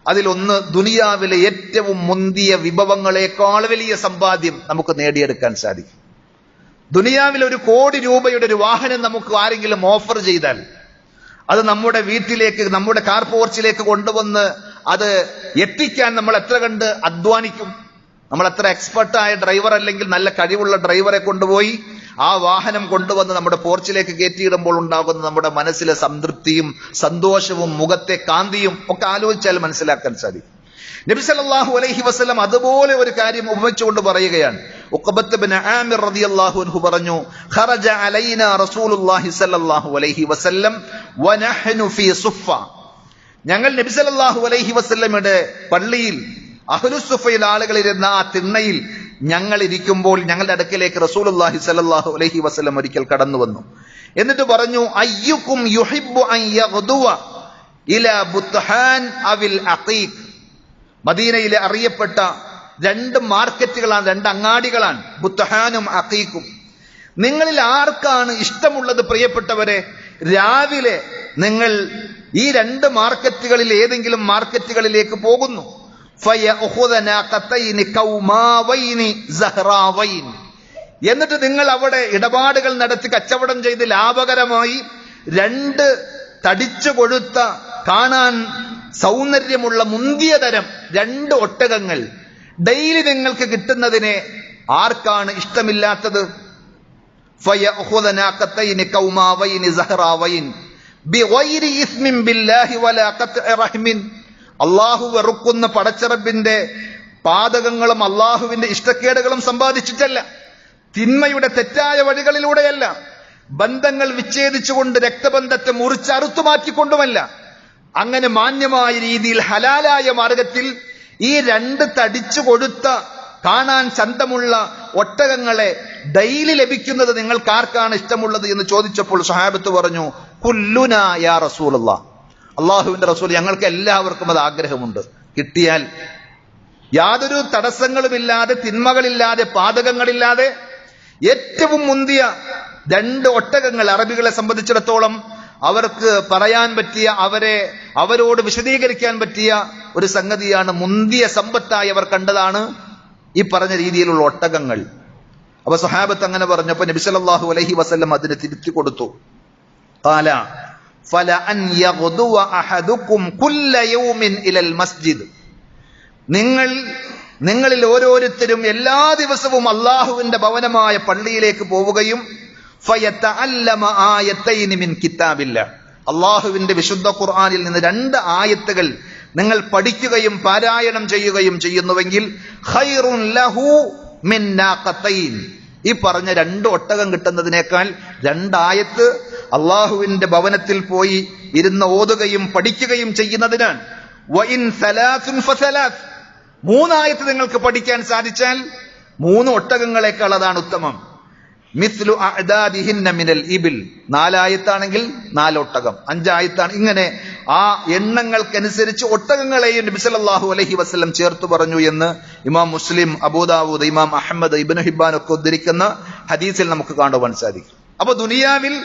അതിലൊന്ന്, ദുനിയാവിലെ ഏറ്റവും മുന്തിയ വിഭവങ്ങളെക്കാൾ വലിയ സമ്പാദ്യം നമുക്ക് നേടിയെടുക്കാൻ സാധിക്കും. ദുനിയാവിൽ 1 കോടി രൂപയുടെ ഒരു വാഹനം നമുക്ക് ആരെങ്കിലും ഓഫർ ചെയ്താൽ, അത് നമ്മുടെ വീട്ടിലേക്ക്, നമ്മുടെ കാർ പോർച്ചിലേക്ക് കൊണ്ടുവന്ന് അത് എത്തിക്കാൻ നമ്മൾ എത്ര കണ്ട് അധ്വാനിക്കും. നമ്മൾ എത്ര എക്സ്പെർട്ടായ ഡ്രൈവർ അല്ലെങ്കിൽ നല്ല കഴിവുള്ള ഡ്രൈവറെ കൊണ്ടുപോയി ആ വാഹനം കൊണ്ടുവന്ന് നമ്മുടെ പോർച്ചിലേക്ക് കയറ്റിയിടുമ്പോൾ ഉണ്ടാകുന്ന നമ്മുടെ മനസ്സിലെ സംതൃപ്തിയും സന്തോഷവും മുഖത്തെ കാന്തിയും ഒക്കെ ആലോചിച്ചാൽ മനസ്സിലാക്കാൻ സാധിക്കും. നബി സല്ലല്ലാഹു അലൈഹി വസല്ലം അതുപോലെ ഒരു കാര്യം ഉപമിച്ചുകൊണ്ട് പറയുകയാണ്. ഉഖബത്ത് ബിൻ ആമിർ റളിയല്ലാഹു അൻഹു പറഞ്ഞു, ഖറജ അലൈനാ റസൂലുള്ളാഹി സല്ലല്ലാഹു അലൈഹി വസല്ലം വനഹ്നു ഫീ സുഫ. ഞങ്ങൾ നബി സല്ലല്ലാഹു അലൈഹി വസല്ലമയുടെ പള്ളിയിൽ അഹ്ലുസുഫയിൽ ആളുകളിരുന്ന ആ തിണ്ണയിൽ ഞങ്ങൾ ഇരിക്കുമ്പോൾ ഞങ്ങളുടെ അടുക്കലേക്ക് റസൂലുള്ളാഹി സല്ലല്ലാഹു അലൈഹി വസല്ലം ഒരിക്കൽ കടന്നു വന്നു. എന്നിട്ട് പറഞ്ഞു, അയ്യുക്കും യുഹിബ്ബു അൻ യഗ്ദുവ ഇലാ ബുത്ഹാൻ അവിൽ അഖീഖ്. മദീനയിലെ അറിയപ്പെട്ട 2 മാർക്കറ്റുകളാണ്, 2 അങ്ങാടികളാണ്, ബുത്ഹാനും അഖീഖും. നിങ്ങളിൽ ആർക്കാണ് ഇഷ്ടമുള്ളത് പ്രിയപ്പെട്ടവരെ, രാവിലെ നിങ്ങൾ ഈ 2 മാർക്കറ്റുകളിൽ ഏതെങ്കിലും മാർക്കറ്റുകളിലേക്ക് പോകുന്നു, എന്നിട്ട് നിങ്ങൾ അവിടെ ഇടപാടുകൾ നടത്തി കച്ചവടം ചെയ്ത് ലാഭകരമായി 2 തടിച്ചു കൊഴുത്ത, കാണാൻ സൗന്ദര്യമുള്ള മുന്തിയ തരം 2 ഒട്ടകങ്ങൾ ഡെയിലി നിങ്ങൾക്ക് കിട്ടുന്നതിനെ ആർക്കാണ് ഇഷ്ടമില്ലാത്തത്? അള്ളാഹു വെറുക്കുന്ന പടച്ചറബിന്റെ പാതകങ്ങളും അള്ളാഹുവിന്റെ ഇഷ്ടക്കേടുകളും സമ്പാദിച്ചിട്ടല്ല, തിന്മയുടെ തെറ്റായ വഴികളിലൂടെയല്ല, ബന്ധങ്ങൾ വിച്ഛേദിച്ചുകൊണ്ട് രക്തബന്ധത്തെ മുറിച്ചറുത്തു മാറ്റിക്കൊണ്ടുമല്ല, അങ്ങനെ മാന്യമായ രീതിയിൽ ഹലാലായ മാർഗത്തിൽ ഈ 2 തടിച്ചു കൊഴുത്ത കാണാൻ ചന്തമുള്ള ഒട്ടകങ്ങളെ ഡെയിലി ലഭിക്കുന്നത് നിങ്ങൾക്ക് ആർക്കാണ് ഇഷ്ടമുള്ളത് എന്ന് ചോദിച്ചപ്പോൾ സ്വഹാബത്ത് പറഞ്ഞു, കുല്ലുനാ യാ റസൂലല്ലാഹ്, അള്ളാഹുവിന്റെ റസൂൽ, ഞങ്ങൾക്ക് എല്ലാവർക്കും അത് ആഗ്രഹമുണ്ട്. കിട്ടിയാൽ യാതൊരു തടസ്സങ്ങളുമില്ലാതെ, തിന്മകളില്ലാതെ, പാതകങ്ങളില്ലാതെ ഏറ്റവും മുന്തിയ 2 ഒട്ടകങ്ങൾ. അറബികളെ സംബന്ധിച്ചിടത്തോളം അവർക്ക് പറയാൻ പറ്റിയ, അവരോട് വിശദീകരിക്കാൻ പറ്റിയ ഒരു സംഗതിയാണ് മുന്തിയ സമ്പത്തായി അവർ കണ്ടതാണ് ഈ പറഞ്ഞ രീതിയിലുള്ള ഒട്ടകങ്ങൾ. അപ്പൊ സ്വഹാബത്ത് അങ്ങനെ പറഞ്ഞപ്പോ നബി സല്ലല്ലാഹു അലൈഹി വസല്ലം അതിനെ തിരുത്തി കൊടുത്തു. ഖാല ഫലഅൻ യഗ്ദുവ അഹദുക്കും കുല്ല യൗമിൻ ഇലൽ മസ്ജിദ്. നിങ്ങളിൽ ഓരോരുത്തരും എല്ലാ ദിവസവും അള്ളാഹുവിന്റെ ഭവനമായ പള്ളിയിലേക്ക് പോവുകയും ഫയതഅല്ലമ ആയത്തൈനി മിൻ കിതാബില്ലാഹ്, അള്ളാഹുവിന്റെ വിശുദ്ധ ഖുർആനിൽ നിന്ന് 2 ആയത്തുകൾ നിങ്ങൾ പഠിക്കുകയും പാരായണം ചെയ്യുകയും ചെയ്യുന്നുവെങ്കിൽ ഖൈറുൻ ലഹു മിൻ നാഖതൈൻ, ഈ പറഞ്ഞ 2 ഒട്ടകം കിട്ടുന്നതിനേക്കാൾ 2 ആയത്ത് അള്ളാഹുവിന്റെ ഭവനത്തിൽ പോയി ഇരുന്ന് ഓതുകയും പഠിക്കുകയും ചെയ്യുന്നതിനാണ്. വഇൻ സലാസുൻ ഫസലാസ്, 3 ആയത്ത് നിങ്ങൾക്ക് പഠിക്കാൻ സാധിച്ചാൽ 3 ഒട്ടകങ്ങളെക്കാൾ അതാണ് ഉത്തമം. മിസ്ലു അഅദാദിഹിന്ന മിനൽ ഇബിൽ, 4 ആയത്താണെങ്കിൽ 4 ഒട്ടകം, 5 ആയത്താണ്. ഇങ്ങനെ ആ എണ്ണങ്ങൾക്കനുസരിച്ച് ഒട്ടകങ്ങളെയും നബി സല്ലല്ലാഹു അലൈഹി വസല്ലം ചേർത്ത് പറഞ്ഞു എന്ന് ഇമാം മുസ്ലിം, അബൂദാവൂദ്, ഇമാം അഹമ്മദ്, ഇബ്നു ഹിബ്ബാൻ ഒക്കെ ഉദ്ധരിക്കുന്ന ഹദീസിൽ നമുക്ക് കാണുവാൻ സാധിക്കും. അപ്പൊ ദുനിയാവിൽ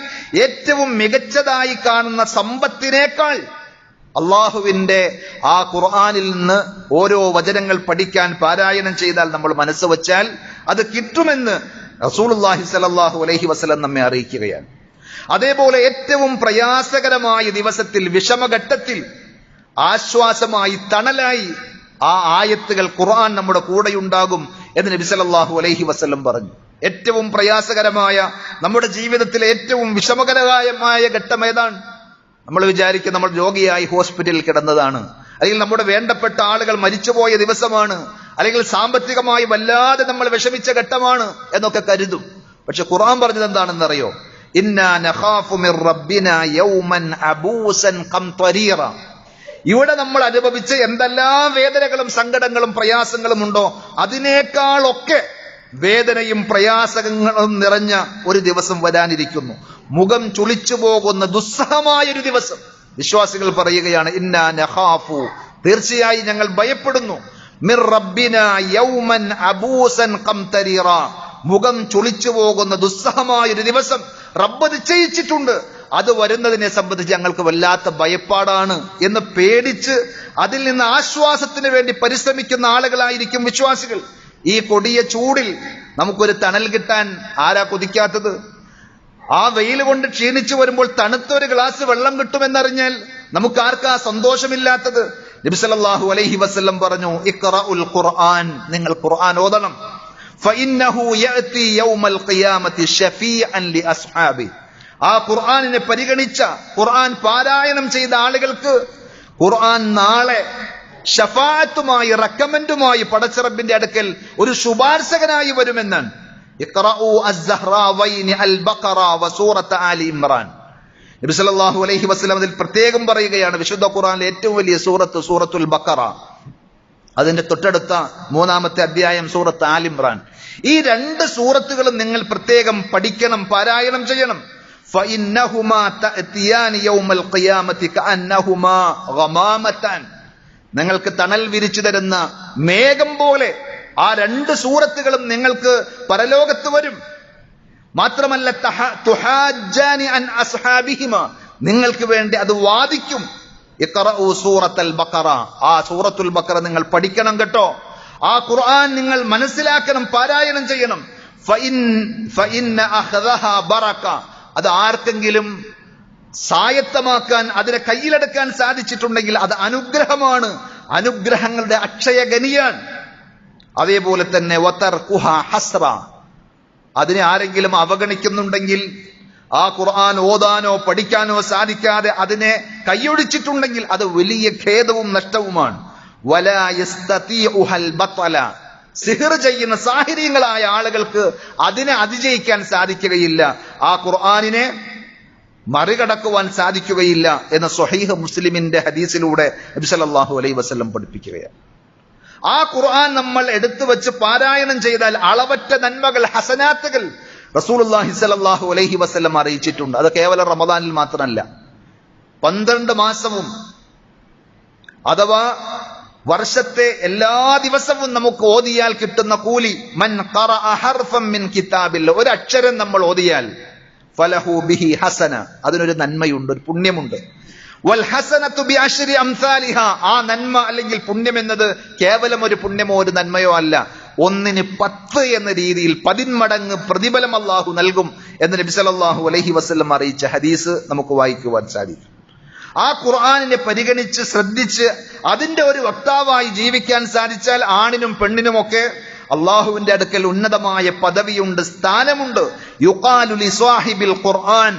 ഏറ്റവും മികച്ചതായി കാണുന്ന സമ്പത്തിനേക്കാൾ അള്ളാഹുവിന്റെ ആ ഖുർആനിൽ നിന്ന് ഓരോ വചനങ്ങൾ പഠിക്കാൻ പാരായണം ചെയ്താൽ നമ്മൾ മനസ്സ് വച്ചാൽ അത് കിട്ടുമെന്ന് റസൂലുള്ളാഹി സ്വല്ലല്ലാഹു അലൈഹി വസല്ലം നമ്മെ അറിയിക്കുകയാണ്. അതേപോലെ ഏറ്റവും പ്രയാസകരമായ ദിവസത്തിൽ, വിഷമഘട്ടത്തിൽ ആശ്വാസമായി, തണലായി ആ ആയത്തുകൾ ഖുർആൻ നമ്മുടെ കൂടെയുണ്ടാകും എന്ന് നബി സല്ലല്ലാഹു അലൈഹി വസല്ലം പറഞ്ഞു. ഏറ്റവും പ്രയാസകരമായ, നമ്മുടെ ജീവിതത്തിലെ ഏറ്റവും വിഷമകരമായ ഘട്ടം ഏതാണ്? നമ്മൾ വിചാരിക്കും നമ്മൾ രോഗിയായി ഹോസ്പിറ്റലിൽ കിടന്നതാണ്, അല്ലെങ്കിൽ നമ്മുടെ വേണ്ടപ്പെട്ട ആളുകൾ മരിച്ചുപോയ ദിവസമാണ്, അല്ലെങ്കിൽ സാമ്പത്തികമായി വല്ലാതെ നമ്മൾ വിഷമിച്ച ഘട്ടമാണ് എന്നൊക്കെ കരുതും. പക്ഷെ ഖുർആൻ പറഞ്ഞത് എന്താണെന്നറിയോ? ഇന്നാ നഖാഫു മിർ റബ്ബിനാ യൗമൻ അബൂസൻ ഖംതരീറ. ഇവിടെ നമ്മൾ അനുഭവിച്ച എന്തെല്ലാം വേദനകളും സങ്കടങ്ങളും പ്രയാസങ്ങളും ഉണ്ടോ അതിനേക്കാളൊക്കെ വേദനയും പ്രയാസങ്ങളും നിറഞ്ഞ ഒരു ദിവസം വരാനിരിക്കുന്നു. മുഖം ചുളിച്ചു പോകുന്ന ദുസ്സഹമായൊരു ദിവസം. വിശ്വാസികൾ പറയുകയാണ്, ഇന്നാ നഖാഫു, തീർച്ചയായും ഞങ്ങൾ ഭയപ്പെടുന്നു, മിർ റബ്ബിനാ യൗമൻ അബൂസൻ ഖംതരീറ, മുഖം ചുളിച്ചു പോകുന്ന ദുസ്സഹമായൊരു ദിവസം റബ്ബ് നിശ്ചയിച്ചിട്ടുണ്ട്. അത് വരുന്നതിനെ സംബന്ധിച്ച് ഞങ്ങൾക്ക് വല്ലാത്ത ഭയപ്പാടാണ് എന്ന് പേടിച്ച് അതിൽ നിന്ന് ആശ്വാസത്തിന് വേണ്ടി പരിശ്രമിക്കുന്ന ആളുകളായിരിക്കും വിശ്വാസികൾ. ഈ കൊടിയ ചൂടിൽ നമുക്കൊരു തണൽ കിട്ടാൻ ആരാ കൊതിക്കാത്തത്? ആ വെയിൽ കൊണ്ട് ക്ഷീണിച്ചു വരുമ്പോൾ തണുത്തൊരു ഗ്ലാസ് വെള്ളം കിട്ടുമെന്നറിഞ്ഞാൽ നമുക്ക് ആർക്കാ സന്തോഷമില്ലാത്തത്? നബി സല്ലല്ലാഹു അലൈഹി വസല്ലം പറഞ്ഞു, ഇഖ്റഉൽ ഖുർആൻ, നിങ്ങൾ ഖുർആൻ ഓതണം. ഫഇന്നഹു യഅതി യൗമൽ ഖിയാമത്തി ശഫീഅൻ ലി അസ്ഹാബി. ആ ഖുർആനിനെ പരിഗണിച്ച, ഖുർആൻ പാരായണം ചെയ്ത ആളുകൾക്ക് ഖുർആൻ നാളെ ഷഫാഅത്തുമായി, റെക്കമെൻഡുമായി പടച്ചറബിന്റെ അടുക്കൽ ഒരു ശുപാർശകനായി വരുമെന്നാണ്. ഇഖ്റഉ അസ്സഹ്റാവൈനി അൽ ബഖറ വസൂറത്ത് ആലി ഇമ്രാൻ. നബി സല്ലല്ലാഹു അലൈഹി വസല്ലം അതിൽ പ്രത്യേകം പറയുകയാണ്, വിശുദ്ധ ഖുർആനിലെ ഏറ്റവും വലിയ സൂറത്ത് സൂറത്തുൽ ബഖറ, അതിന്റെ തൊട്ടടുത്ത 3-ാമത്തെ അധ്യായം സൂറത്ത് ആൽ ഇമ്രാൻ. ഈ 2 സൂറത്തുകളും നിങ്ങൾ പ്രത്യേകം പഠിക്കണം, പാരായണം ചെയ്യണം. ഫഇന്നഹുമാ തഅതിയാനി യൗമൽ ഖിയാമത്തി കഅന്നഹുമാ ഗമാമതാൻ, നിങ്ങൾക്ക് തണൽ വിരിച്ചു തരുന്ന മേഘം പോലെ ആ 2 സൂറത്തുകളും നിങ്ങൾക്ക് പരലോകത്ത് വരും. മാത്രമല്ല തുഹാജ്ജാനി അൻ അസ്ഹാബിഹിമ, നിങ്ങൾക്ക് വേണ്ടി അത് വാദിക്കും. ഇഖ്റഉ സൂറത്തുൽ ബഖറ, ആ സൂറത്തുൽ ബഖറ നിങ്ങൾ പഠിക്കണം കേട്ടോ. ആ ഖുർആൻ നിങ്ങൾ മനസ്സിലാക്കണം, പാരായണം ചെയ്യണം. ഫഇന്ന അഖ്ദഹ ബറക, അത് ആർക്കെങ്കിലും സായത്തമാക്കാൻ, അതിനെ കയ്യിലെടുക്കാൻ സാധിച്ചിട്ടുണ്ടെങ്കിൽ അത് അനുഗ്രഹമാണ്, അനുഗ്രഹങ്ങളുടെ അക്ഷയഗനിയാണ്. അതേപോലെ തന്നെ വതർകുഹ ഹസ്ര, അതിനെ ആരെങ്കിലും അവഗണിക്കുന്നുണ്ടെങ്കിൽ, ആ ഖുർആൻ ഓതാനോ പഠിക്കാനോ സാധിക്കാതെ അതിനെ കൈയൊഴിച്ചിട്ടുണ്ടെങ്കിൽ അത് വലിയ ഖേദവും നഷ്ടവുമാണ്. വലാ യസ്തതീഉഹൽ ബത്തല, സിഹർ ചെയ്യുന്ന സാഹിര്യങ്ങളായ ആളുകൾക്ക് അതിനെ അതിജയിക്കാൻ സാധിക്കുകയില്ല, ആ ഖുർആനിനെ മറികടക്കുവാൻ സാധിക്കുകയില്ല എന്ന് സ്വഹീഹ് മുസ്ലിമിന്റെ ഹദീസിലൂടെ നബി സല്ലല്ലാഹു അലൈഹി വസല്ലം പഠിപ്പിക്കുകയാണ്. ആ ഖുർആൻ നമ്മൾ എടുത്തു വെച്ച് പാരായണം ചെയ്താൽ അളവറ്റ നന്മകൾ, ഹസനാത്തുകൾ റസൂലുള്ളാഹി സ്വല്ലല്ലാഹു അലൈഹി വസല്ലം അറിയിച്ചിട്ടുണ്ട്. അത് കേവലം റമദാനിൽ മാത്രമല്ല, 12 മാസവും അഥവാ വർഷത്തെ എല്ലാ ദിവസവും നമുക്ക് ഓതിയാൽ കിട്ടുന്ന കൂലി. മൻ ഖറഅ ഹർഫൻ മിൻ കിതാബില്ല, ഒരു അക്ഷരം നമ്മൾ ഓതിയാൽ ഫലഹു ബിഹി ഹസന, അതിനൊരു നന്മയുണ്ട്, ഒരു പുണ്യമുണ്ട്. വൽ ഹസനതു ബിഅശ്രി അംസാലിഹ, ആ നന്മ അല്ലെങ്കിൽ പുണ്യം എന്നത് കേവലം ഒരു പുണ്യമോ ഒരു നന്മയോ അല്ല, ഒന്നിന് 10 എന്ന രീതിയിൽ 10 മടങ്ങ് പ്രതിഫലം അള്ളാഹു നൽകും എന്ന് നബി സല്ലല്ലാഹു അലൈഹി വസല്ലം അറിയിച്ച ഹദീസ് നമുക്ക് വായിക്കുവാൻ സാധിക്കും. ആ ഖുർആനിനെ പരിഗണിച്ച് ശ്രദ്ധിച്ച് അതിന്റെ ഒരു വക്താവായി ജീവിക്കാൻ സാധിച്ചാൽ ആണിനും പെണ്ണിനുമൊക്കെ അള്ളാഹുവിന്റെ അടുക്കൽ ഉന്നതമായ പദവിയുണ്ട്, സ്ഥാനമുണ്ട്. യുഖാലു ലി സ്വാഹിബിൽ ഖുർആൻ,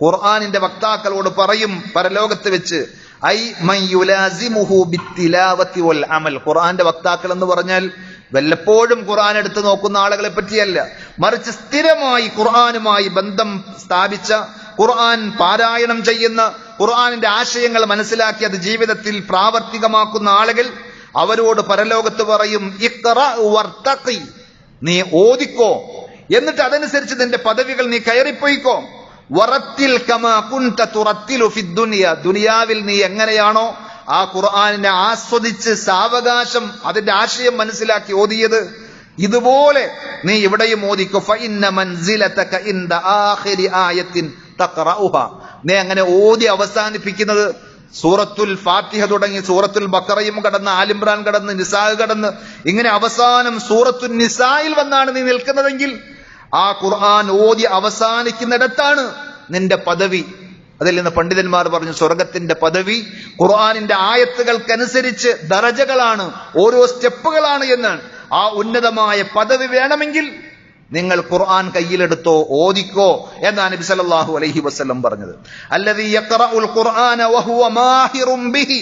ഖുർആനിന്റെ വക്താക്കളോട് പറയും പരലോകത്ത് വെച്ച്, ഐ മൻ യുലാസിമുഹു ബിത്തിലാവത്തി വൽ അമൽ. ഖുർആന്റെ വക്താക്കൾ എന്ന് പറഞ്ഞാൽ വല്ലപ്പോഴും ഖുർആൻ എടുത്ത് നോക്കുന്ന ആളുകളെ പറ്റിയല്ല, മറിച്ച് സ്ഥിരമായി ഖുർആനുമായി ബന്ധം സ്ഥാപിച്ച, ഖുർആൻ പാരായണം ചെയ്യുന്ന, ഖുർആനിന്റെ ആശയങ്ങൾ മനസ്സിലാക്കി അത് ജീവിതത്തിൽ പ്രാവർത്തികമാക്കുന്ന ആളുകൾ. അവരോട് പരലോകത്ത് പറയും, ഇഖ്റ വർതഖി, നീ ഓതിക്കോ, എന്നിട്ട് അതനുസരിച്ച് നിന്റെ പദവികൾ നീ കയറിപ്പോയിക്കോ. വറത്തിൽ കമാ കുൻത തുറത്തിലു ഫിദ് ദുനിയ, ദുനിയാവിൽ നീ എങ്ങനെയാണോ ആ ഖുർആനിനെ ആസ്വദിച്ച് സാവകാശം അതിന്റെ ആശയം മനസ്സിലാക്കി ഓതിയത്, ഇതുപോലെ നീ ഇവിടെയും ഓതിക്കോ. ഫഇന്ന മൻസിലതക ഇൻദ ആഖിരി ആയത്തിൻ തഖറഉഹ, നീ അങ്ങനെ ഓതി അവസാനിപ്പിക്കുന്നത് സൂറത്തുൽ ഫാത്തിഹ തുടങ്ങി സൂറത്തുൽ ബഖറയും കടന്ന് ആലിംറാൻ കടന്ന് നിസാ കടന്ന് ഇങ്ങനെ അവസാനം സൂറത്തുൽ നിസായിൽ വന്നാണ് നീ നിൽക്കുന്നതെങ്കിൽ ആ ഖുർആൻ ഓതി അവസാനിക്കുന്നിടത്താണ് നിന്റെ പദവി. അതിൽ നിന്ന് പണ്ഡിതന്മാർ പറഞ്ഞു, സ്വർഗത്തിന്റെ പദവി ഖുർആനിന്റെ ആയത്തുകൾക്കനുസരിച്ച് ദറജകളാണ്, ഓരോ സ്റ്റെപ്പുകളാണ് എന്നാണ്. ആ ഉന്നതമായ പദവി വേണമെങ്കിൽ നിങ്ങൾ ഖുർആൻ കയ്യിലെടുത്തോ, ഓദിക്കോ എന്നാണ് നബി സല്ലല്ലാഹു അലൈഹി വസല്ലം പറഞ്ഞത്. അല്ലദീ യഖറഉൽ ഖുർആന വഹുവ മാഹിറുൻ ബിഹി,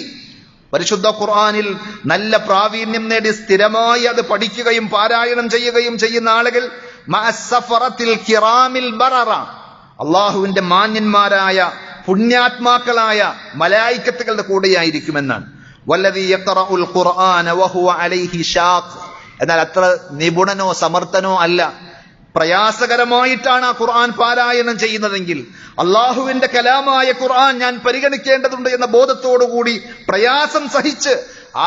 പരിശുദ്ധ ഖുർആനിൽ നല്ല പ്രാവീണ്യം നേടി സ്ഥിരമായി അത് പഠിക്കുകയും പാരായണം ചെയ്യുകയും ചെയ്യുന്ന ആളുകൾ മഅസ്സഫറത്തിൽ കിറാമിൽ ബററ, അള്ളാഹുവിന്റെ മാന്യന്മാരായ പുണ്യാത്മാക്കളായ മലായിക്കത്തുകളുടെ കൂടെയായിരിക്കുമെന്നാണ്. വല്ലദീ യഖറഉൽ ഖുർആന വഹുവ അലൈഹി ഷാഖ്, എന്നാൽ അത്ര നിപുണനോ സമർത്ഥനോ അല്ല, പ്രയാസകരമായിട്ടാണ് ആ ഖുർആൻ പാരായണം ചെയ്യുന്നതെങ്കിൽ, അള്ളാഹുവിന്റെ കലാമായ ഖുർആൻ ഞാൻ പരിഗണിക്കേണ്ടതുണ്ട് എന്ന ബോധത്തോടുകൂടി പ്രയാസം സഹിച്ച്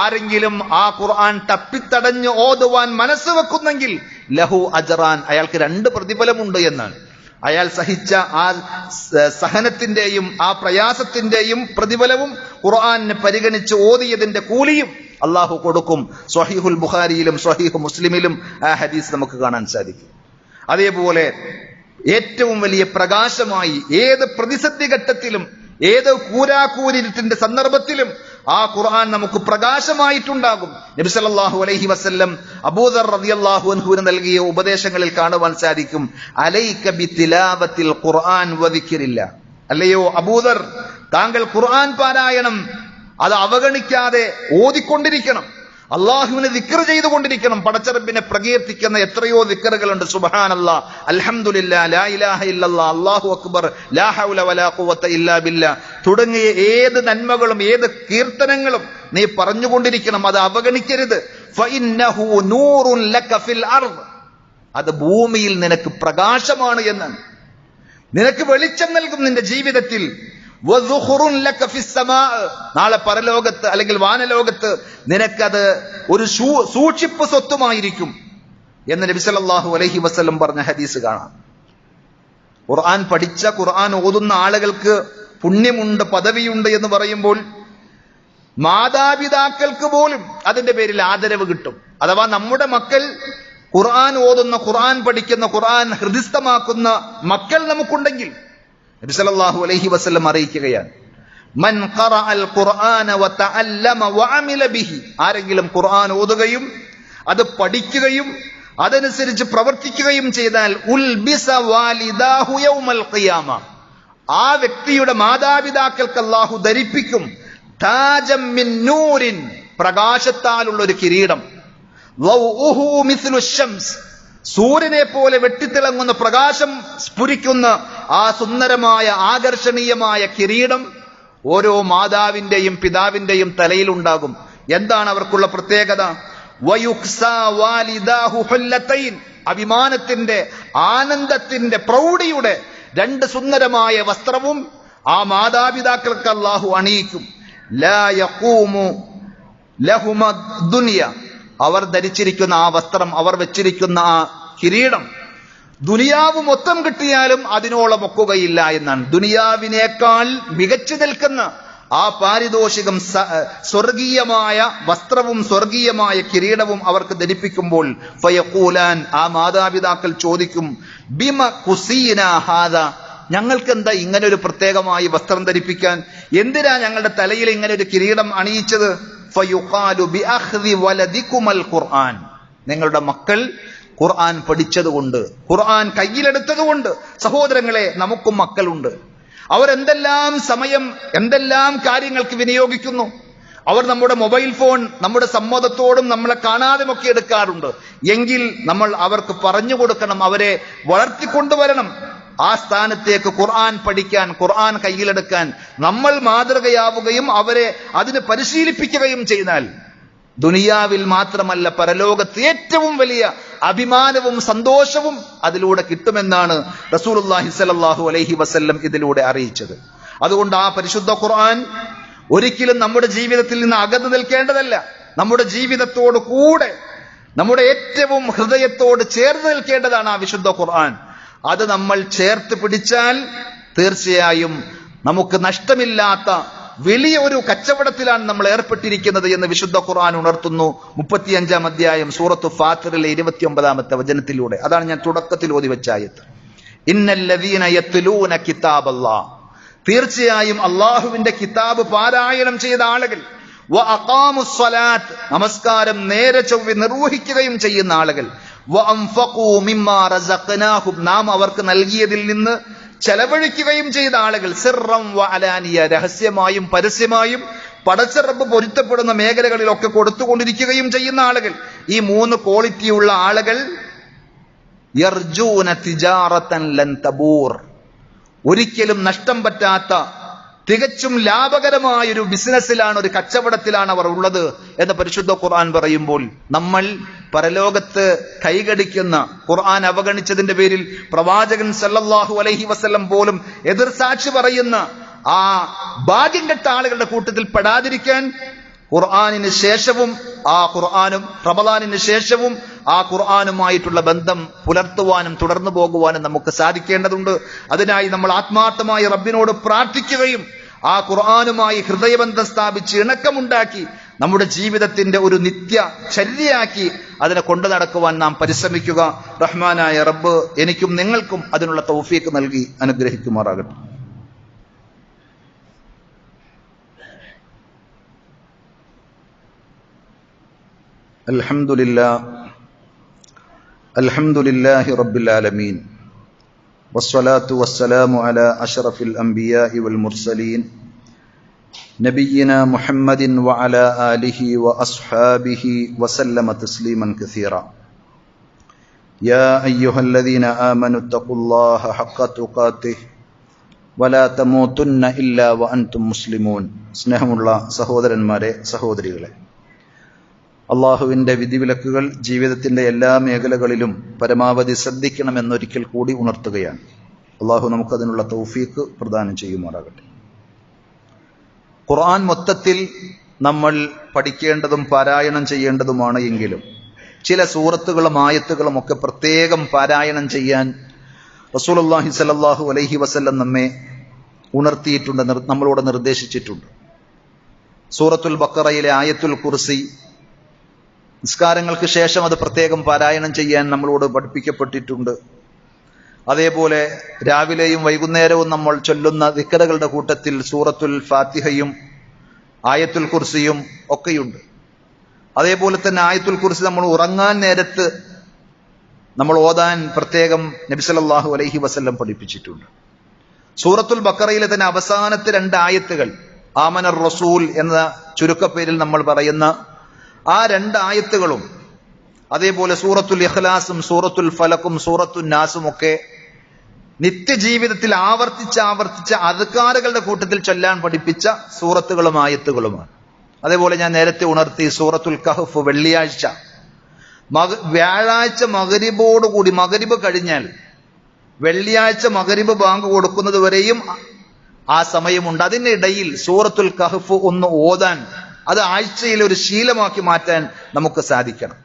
ആരെങ്കിലും ആ ഖുർആൻ തപ്പിത്തടഞ്ഞ് ഓതുവാൻ മനസ്സ് വെക്കുന്നെങ്കിൽ ലഹു അജറാൻ, അയാൾക്ക് 2 പ്രതിഫലമുണ്ട് എന്നാണ്. അയാൾ സഹിച്ച ആ സഹനത്തിന്റെയും ആ പ്രയാസത്തിന്റെയും പ്രതിഫലവും ഖുർആനിനെ പരിഗണിച്ച് ഓതിയതിന്റെ കൂലിയും അള്ളാഹു കൊടുക്കും. സ്വഹീഹുൽ ബുഖാരിയിലും സ്വഹീഹു മുസ്ലിമിലും ആ ഹദീസ് നമുക്ക് കാണാൻ സാധിക്കും. അതേപോലെ ഏറ്റവും വലിയ പ്രകാശമായി ഏത് പ്രതിസന്ധി ഘട്ടത്തിലും ഏത് കൂരാക്കൂരിന്റെ സന്ദർഭത്തിലും ആ ഖുർആൻ നമുക്ക് പ്രകാശമായിട്ടുണ്ടാകും. നബി സല്ലല്ലാഹു അലൈഹി വസല്ലം അബൂദർ റളിയല്ലാഹു അൻഹുവിന് നൽകിയ ഉപദേശങ്ങളിൽ കാണുവാൻ സാധിക്കും, അലൈക ബിതിലാവത്തിൽ ഖുർആൻ വദിക്രില്ല, അല്ലയോ അബൂദർ, താങ്കൾ ഖുർആൻ പാരായണം അത് അവഗണിക്കാതെ ഓതിക്കൊണ്ടിരിക്കണം, അള്ളാഹുവിനെ ദിക്ർ ചെയ്തുകൊണ്ടിരിക്കണം. പടച്ചറബിനെ പ്രകീർത്തിക്കുന്ന എത്രയോ ദിക്റുകളുണ്ട്. സുബ്ഹാനല്ലാഹ്, അൽഹംദുലില്ലാഹ്, ലാ ഇലാഹ ഇല്ലല്ലാഹ്, അല്ലാഹു അക്ബർ, ലാ ഹൗല വലാ ഖുവത ഇല്ലാ ബില്ലാഹ് തുടങ്ങിയ ഏത് നന്മകളും ഏത് കീർത്തനങ്ങളും നീ പറഞ്ഞുകൊണ്ടിരിക്കണം, അത് അവഗണിക്കരുത്. ഫഇന്നഹു നൂറുൻ ലക ഫിൽ അർദ്, അത് ഭൂമിയിൽ നിനക്ക് പ്രകാശമാണ് എന്നാണ്, നിനക്ക് വെളിച്ചം നൽകും നിന്റെ ജീവിതത്തിൽ. നാളെ പരലോകത്ത് അല്ലെങ്കിൽ വാനലോകത്ത് നിനക്കത് ഒരു സൂക്ഷിപ്പ് സ്വത്തുമായിരിക്കും എന്ന് നബി സല്ലല്ലാഹു അലൈഹി വസല്ലം പറഞ്ഞ ഹദീസ് കാണാം. ഖുർആൻ പഠിച്ച ഖുർആൻ ഓതുന്ന ആളുകൾക്ക് പുണ്യമുണ്ട്, പദവിയുണ്ട് എന്ന് പറയുമ്പോൾ മാതാപിതാക്കൾക്ക് പോലും അതിന്റെ പേരിൽ ആദരവ് കിട്ടും. അഥവാ നമ്മുടെ മക്കൾ ഖുർആൻ ഓതുന്ന, ഖുർആൻ പഠിക്കുന്ന, ഖുർആൻ ഹൃദിസ്ഥമാക്കുന്ന മക്കൾ നമുക്കുണ്ടെങ്കിൽ നബി സല്ലല്ലാഹു അലൈഹി വസല്ലം അറിയിക്കുകയാണ്, മൻ ഖറഅൽ ഖുർആന വതഅല്ലമ വഅമില ബിഹി, ആരെങ്കിലും ഖുർആൻ ഓതുകയും അത് പഠിക്കുകയും അതനുസരിച്ച് പ്രവർത്തിക്കുകയും ചെയ്താൽ ഉൽബിസ വാലിദാഹു യൗമൽ ഖിയാമ, ആ വ്യക്തിയുടെ മാതാപിതാക്കൾക്ക് അല്ലാഹു ധരിപ്പിക്കും താജം മിൻ നൂരിൻ, പ്രകാശത്താലുള്ള ഒരു കിരീടം, വൗഉഹു മിസ്ലു ശംസ്, സൂര്യനെ പോലെ വെട്ടിത്തിളങ്ങുന്ന പ്രകാശം സ്ഫുരിക്കുന്ന ആ സുന്ദരമായ ആകർഷണീയമായ കിരീടം ഓരോ മാതാവിന്റെയും പിതാവിന്റെയും തലയിലുണ്ടാകും. എന്താണ് അവർക്കുള്ള പ്രത്യേകത? വയുക്സാ വാലിദാഹു ഹുല്ലതൈൻ, അഭിമാനത്തിന്റെ, ആനന്ദത്തിന്റെ, പ്രൗഢിയുടെ 2 സുന്ദരമായ വസ്ത്രവും ആ മാതാപിതാക്കൾക്ക് അല്ലാഹു അണിയിക്കും. ലാ യഖൂമു ലഹുമ ദുനിയ, അവർ ധരിച്ചിരിക്കുന്ന ആ വസ്ത്രം, അവർ വെച്ചിരിക്കുന്ന ആ കിരീടം ദുനിയാവ് മൊത്തം കിട്ടിയാലും അതിനോളം ഒക്കുകയില്ല എന്നാണ്. ദുനിയാവിനേക്കാൾ മികച്ചു നിൽക്കുന്ന ആ പാരിതോഷികം സ്വർഗീയമായ വസ്ത്രവും സ്വർഗീയമായ കിരീടവും അവർക്ക് ധരിപ്പിക്കുമ്പോൾ ഫയഖൂലാൻ, ആ മാതാപിതാക്കൾ ചോദിക്കും, ബിമ കുസീനാ ഹാദാ, ഞങ്ങൾക്ക് എന്താ ഇങ്ങനെ ഒരു പ്രത്യേകമായി വസ്ത്രം ധരിപ്പിക്കാൻ, എന്തിനാ ഞങ്ങളുടെ തലയിൽ ഇങ്ങനെ ഒരു കിരീടം അണിയിച്ചത്? ഫയുഖാലു ബിഅഖ്ദി വലദികുമൽ ഖുർആൻ, നിങ്ങളുടെ മക്കൾ ഖുർആൻ പഠിച്ചതുകൊണ്ട്, ഖുർആൻ കയ്യിലെടുത്തതുകൊണ്ട്. സഹോദരങ്ങളെ, നമുക്കും മക്കളുണ്ട്. അവരെന്തെല്ലാം സമയം എന്തെല്ലാം കാര്യങ്ങൾക്ക് വിനിയോഗിക്കുന്നു. അവർ നമ്മുടെ മൊബൈൽ ഫോൺ നമ്മുടെ സമ്മതത്തോടും നമ്മളെ കാണാതെയൊക്കെ എടുക്കാറുണ്ട്. എങ്കിൽ നമ്മൾ അവർക്ക് പറഞ്ഞു കൊടുക്കണം, അവരെ വളർത്തിക്കൊണ്ടുവരണം. ആ സ്ഥാനത്തേക്ക് ഖുർആൻ പഠിക്കാൻ, ഖുർആൻ കയ്യിലെടുക്കാൻ നമ്മൾ മാതൃകയാവുകയും അവരെ അതിന് പരിശീലിപ്പിക്കുകയും ചെയ്താൽ ദുനിയാവിൽ മാത്രമല്ല പരലോകത്ത് ഏറ്റവും വലിയ അഭിമാനവും സന്തോഷവും അതിലൂടെ കിട്ടുമെന്നാണ് റസൂലുള്ളാഹി സ്വല്ലല്ലാഹു അലൈഹി വസല്ലം ഇതിലൂടെ അറിയിച്ചത്. അതുകൊണ്ട് ആ പരിശുദ്ധ ഖുർആൻ ഒരിക്കലും നമ്മുടെ ജീവിതത്തിൽ നിന്ന് അകന്നു നിൽക്കേണ്ടതല്ല. നമ്മുടെ ജീവിതത്തോട് കൂടെ, നമ്മുടെ ഏറ്റവും ഹൃദയത്തോട് ചേർന്ന് നിൽക്കേണ്ടതാണ് ആ വിശുദ്ധ ഖുർആൻ. അത് നമ്മൾ ചേർത്ത് പിടിച്ചാൽ തീർച്ചയായും നമുക്ക് നഷ്ടമില്ലാത്ത വലിയ ഒരു കച്ചവടത്തിലാണ് നമ്മൾ ഏർപ്പെട്ടിരിക്കുന്നത് എന്ന് വിശുദ്ധ ഖുർആൻ ഉണർത്തുന്നു. 35-ാം അധ്യായം സൂറത്തു ഫാത്തിറിലെ 29-ാമത്തെ വചനത്തിലൂടെ. അതാണ് ഞാൻ തുടക്കത്തിൽ ഓതി വെച്ച ആയത്ത്. ഇന്നല്ലദീന യത്ലൂന കിതാബല്ലാഹ്, തീർച്ചയായും അള്ളാഹുവിന്റെ കിതാബ് പാരായണം ചെയ്ത ആളുകൾ, വ അഖാമുസ്സലാത്ത്, നമസ്കാരം നേരെ ചൊവ്വെ നിർവഹിക്കുകയും ചെയ്യുന്ന ആളുകൾ, വ അൻഫഖൂ മിമ്മാ റസഖ്നാഹും, നാം അവർക്ക് നൽകിയതിൽ നിന്ന് ചെലവഴിക്കുകയും ചെയ്ത ആളുകൾ, സിർറം വ അലാനിയ, രഹസ്യമായും പരസ്യമായും പടച്ച റബ്ബ് പൊരുത്തപ്പെടുന്ന മേഖലകളിലൊക്കെ കൊടുത്തുകൊണ്ടിരിക്കുകയും ചെയ്യുന്ന ആളുകൾ. ഈ 3 ക്വാളിറ്റിയുള്ള ആളുകൾ യർജൂന തിജാറതൻ ലൻ തബൂർ, ഒരിക്കലും നഷ്ടം പറ്റാത്ത തികച്ചും ലാഭകരമായൊരു ബിസിനസ്സിലാണ്, ഒരു കച്ചവടത്തിലാണ് അവർ ഉള്ളത് എന്ന് പരിശുദ്ധ ഖുർആൻ പറയുമ്പോൾ, നമ്മൾ പരലോകത്ത് കൈകടിക്കുന്ന, ഖുർആൻ അവഗണിച്ചതിന്റെ പേരിൽ പ്രവാചകൻ സല്ലല്ലാഹു അലൈഹി വസല്ലം പോലും എതിർസാക്ഷി പറയുന്ന ആ ഭാഗ്യം കെട്ട ആളുകളുടെ കൂട്ടത്തിൽ പെടാതിരിക്കാൻ ഖുർആനിന് ശേഷവും ആ ഖുർആനും റമളാനിന് ശേഷവും ആ ഖുർആനുമായിട്ടുള്ള ബന്ധം പുലർത്തുവാനും തുടർന്നു പോകുവാനും നമുക്ക് സാധിക്കേണ്ടതുണ്ട്. അതിനായി നമ്മൾ ആത്മാർത്ഥമായി റബ്ബിനോട് പ്രാർത്ഥിക്കുകയും ആ ഖുർആനുമായി ഹൃദയബന്ധം സ്ഥാപിച്ച് ഇണക്കമുണ്ടാക്കി നമ്മുടെ ജീവിതത്തിന്റെ ഒരു നിത്യ ചര്യയാക്കി അതിനെ കൊണ്ടു നടക്കുവാൻ നാം പരിശ്രമിക്കുക. റഹ്മാനായ റബ്ബ് എനിക്കും നിങ്ങൾക്കും അതിനുള്ള തൗഫീഖ് നൽകി അനുഗ്രഹിക്കുമാറാകട്ടെ. അൽഹംദുലില്ലാഹി റബ്ബിൽ ആലമീൻ വസ്സലാത്തു വസ്സലാമു അലാ അഷ്റഫിൽ അംബിയാഇ വൽ മുർസലീൻ നബിയ്യിനാ മുഹമ്മദിൻ വഅലാ ആലിഹി വഅസ്ഹാബിഹി വസല്ലമ തസ്ലീമൻ കസീറാ. യാ അയ്യുഹല്ലദീന ആമനു തഖുല്ലാഹ ഹഖ്ക തുഖാതിഹി വലാ തമൂതുന്ന ഇല്ലാ വഅൻതും മുസ്ലിമൂൻ. സ്നേഹമുള്ള സഹോദരന്മാരെ, സഹോദരികളെ, അള്ളാഹുവിന്റെ വിധിവിലക്കുകൾ ജീവിതത്തിന്റെ എല്ലാ മേഖലകളിലും പരമാവധി ശ്രദ്ധിക്കണമെന്നൊരിക്കൽ കൂടി ഉണർത്തുകയാണ്. അള്ളാഹു നമുക്കതിനുള്ള തൗഫീഖ് പ്രദാനം ചെയ്യുമാറാകട്ടെ. ഖുർആൻ മൊത്തത്തിൽ നമ്മൾ പഠിക്കേണ്ടതും പാരായണം ചെയ്യേണ്ടതുമാണ്. എങ്കിലും ചില സൂറത്തുകളും ആയത്തുകളും ഒക്കെ പ്രത്യേകം പാരായണം ചെയ്യാൻ റസൂലുള്ളാഹി സ്വല്ലല്ലാഹു അലൈഹി വസല്ലം നമ്മെ ഉണർത്തിയിട്ടുണ്ട്, നമ്മളോട് നിർദ്ദേശിച്ചിട്ടുണ്ട്. സൂറത്തുൽ ബഖറയിലെ ആയത്തുൽ കുർസി നിസ്കാരങ്ങൾക്ക് ശേഷം അത് പ്രത്യേകം പാരായണം ചെയ്യാൻ നമ്മളോട് പഠിപ്പിക്കപ്പെട്ടിട്ടുണ്ട്. അതേപോലെ രാവിലെയും വൈകുന്നേരവും നമ്മൾ ചൊല്ലുന്ന ദിക്റുകളുടെ കൂട്ടത്തിൽ സൂറത്തുൽ ഫാത്തിഹയും ആയത്തുൽ കുർസിയും ഒക്കെയുണ്ട്. അതേപോലെ തന്നെ ആയത്തുൽ കുർസി നമ്മൾ ഉറങ്ങാൻ നേരത്ത് നമ്മൾ ഓതാൻ പ്രത്യേകം നബി സല്ലല്ലാഹു അലൈഹി വസല്ലം പഠിപ്പിച്ചിട്ടുണ്ട്. സൂറത്തുൽ ബഖറയിലെ തന്നെ അവസാനത്തെ 2 ആയത്തുകൾ, ആമനർ റസൂൽ എന്ന ചുരുക്കപ്പേരിൽ നമ്മൾ പറയുന്ന ആ 2 ആയത്തുകളും, അതേപോലെ സൂറത്തുൽ ഇഖ്ലാസും സൂറത്തുൽ ഫലക്കും സൂറത്തുൽ നാസും ഒക്കെ നിത്യജീവിതത്തിൽ ആവർത്തിച്ച് അദ്കാറുകളുടെ കൂട്ടത്തിൽ ചൊല്ലാൻ പഠിപ്പിച്ച സൂറത്തുകളും ആയത്തുകളുമാണ്. അതേപോലെ ഞാൻ നേരത്തെ ഉണർത്തി സൂറത്തുൽ കഹ്ഫ് വ്യാഴാഴ്ച മഗ്രിബോടുകൂടി, മഗ്രിബ് കഴിഞ്ഞാൽ വെള്ളിയാഴ്ച മഗ്രിബ് ബാങ്ക് കൊടുക്കുന്നത് വരെയും ആ സമയമുണ്ട്. അതിനിടയിൽ സൂറത്തുൽ കഹ്ഫ് ഒന്ന് ഓതാൻ, അത് ആഴ്ചയിൽ ഒരു ശീലമാക്കി മാറ്റാൻ നമുക്ക് സാധിക്കണം.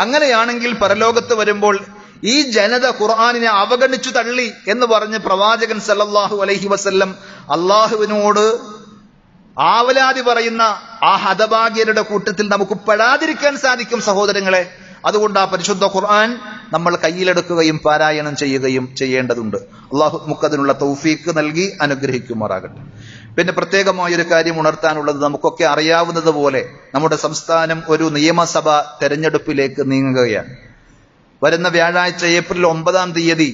അങ്ങനെയാണെങ്കിൽ പരലോകത്ത് വരുമ്പോൾ ഈ ജനത ഖുർആനിനെ അവഗണിച്ചു തള്ളി എന്ന് പറഞ്ഞ് പ്രവാചകൻ സല്ലല്ലാഹു അലൈഹി വസല്ലം അള്ളാഹുവിനോട് ആവലാതി പറയുന്ന ആ ഹതഭാഗ്യരുടെ കൂട്ടത്തിൽ നമുക്ക് പെടാതിരിക്കാൻ സാധിക്കും സഹോദരങ്ങളെ. അതുകൊണ്ട് ആ പരിശുദ്ധ ഖുർആൻ നമ്മൾ കയ്യിലെടുക്കുകയും പാരായണം ചെയ്യുകയും ചെയ്യേണ്ടതുണ്ട്. അള്ളാഹു നമുക്കതിനുള്ള തൗഫീക്ക് നൽകി അനുഗ്രഹിക്കുമാറാകട്ടെ. പിന്നെ പ്രത്യേകമായൊരു കാര്യം ഉണർത്താനുള്ളത്, നമുക്കൊക്കെ അറിയാവുന്നത് പോലെ നമ്മുടെ സംസ്ഥാനം ഒരു നിയമസഭ തെരഞ്ഞെടുപ്പിലേക്ക് നീങ്ങുകയാണ്. വരുന്ന വ്യാഴാഴ്ച ഏപ്രിൽ 9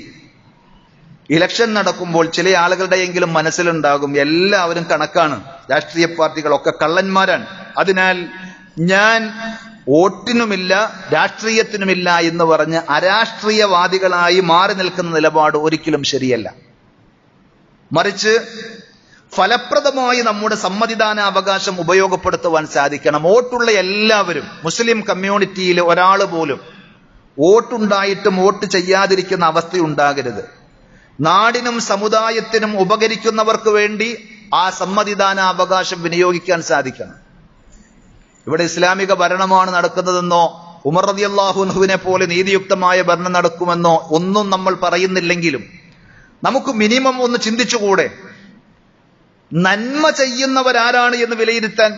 ഇലക്ഷൻ നടക്കുമ്പോൾ ചില ആളുകളുടെയെങ്കിലും മനസ്സിലുണ്ടാകും എല്ലാവരും കണക്കാണ്, രാഷ്ട്രീയ പാർട്ടികളൊക്കെ കള്ളന്മാരാണ്, അതിനാൽ ഞാൻ വോട്ടിനുമില്ല രാഷ്ട്രീയത്തിനുമില്ല എന്ന് പറഞ്ഞ് അരാഷ്ട്രീയവാദികളായി മാറി നിൽക്കുന്ന നിലപാട് ഒരിക്കലും ശരിയല്ല. മറിച്ച് ഫലപ്രദമായി നമ്മുടെ സമ്മതിദാന അവകാശം ഉപയോഗപ്പെടുത്തുവാൻ സാധിക്കണം. വോട്ടുള്ള എല്ലാവരും, മുസ്ലിം കമ്മ്യൂണിറ്റിയിൽ ഒരാൾ പോലും വോട്ടുണ്ടായിട്ടും വോട്ട് ചെയ്യാതിരിക്കുന്ന അവസ്ഥയുണ്ടാകരുത്. നാടിനും സമുദായത്തിനും ഉപകരിക്കുന്നവർക്ക് വേണ്ടി ആ സമ്മതിദാന അവകാശം വിനിയോഗിക്കാൻ സാധിക്കണം. ഇവിടെ ഇസ്ലാമിക ഭരണമാണ് നടക്കുന്നതെന്നോ ഉമർ റളിയല്ലാഹു അൻഹുവിനെ പോലെ നീതിയുക്തമായ ഭരണം നടക്കുമെന്നോ ഒന്നും നമ്മൾ പറയുന്നില്ലെങ്കിലും നമുക്ക് മിനിമം ഒന്ന് ചിന്തിച്ചുകൂടെ? നന്മ ചെയ്യുന്നവരാരാണ് എന്ന് വിലയിരുത്താൻ,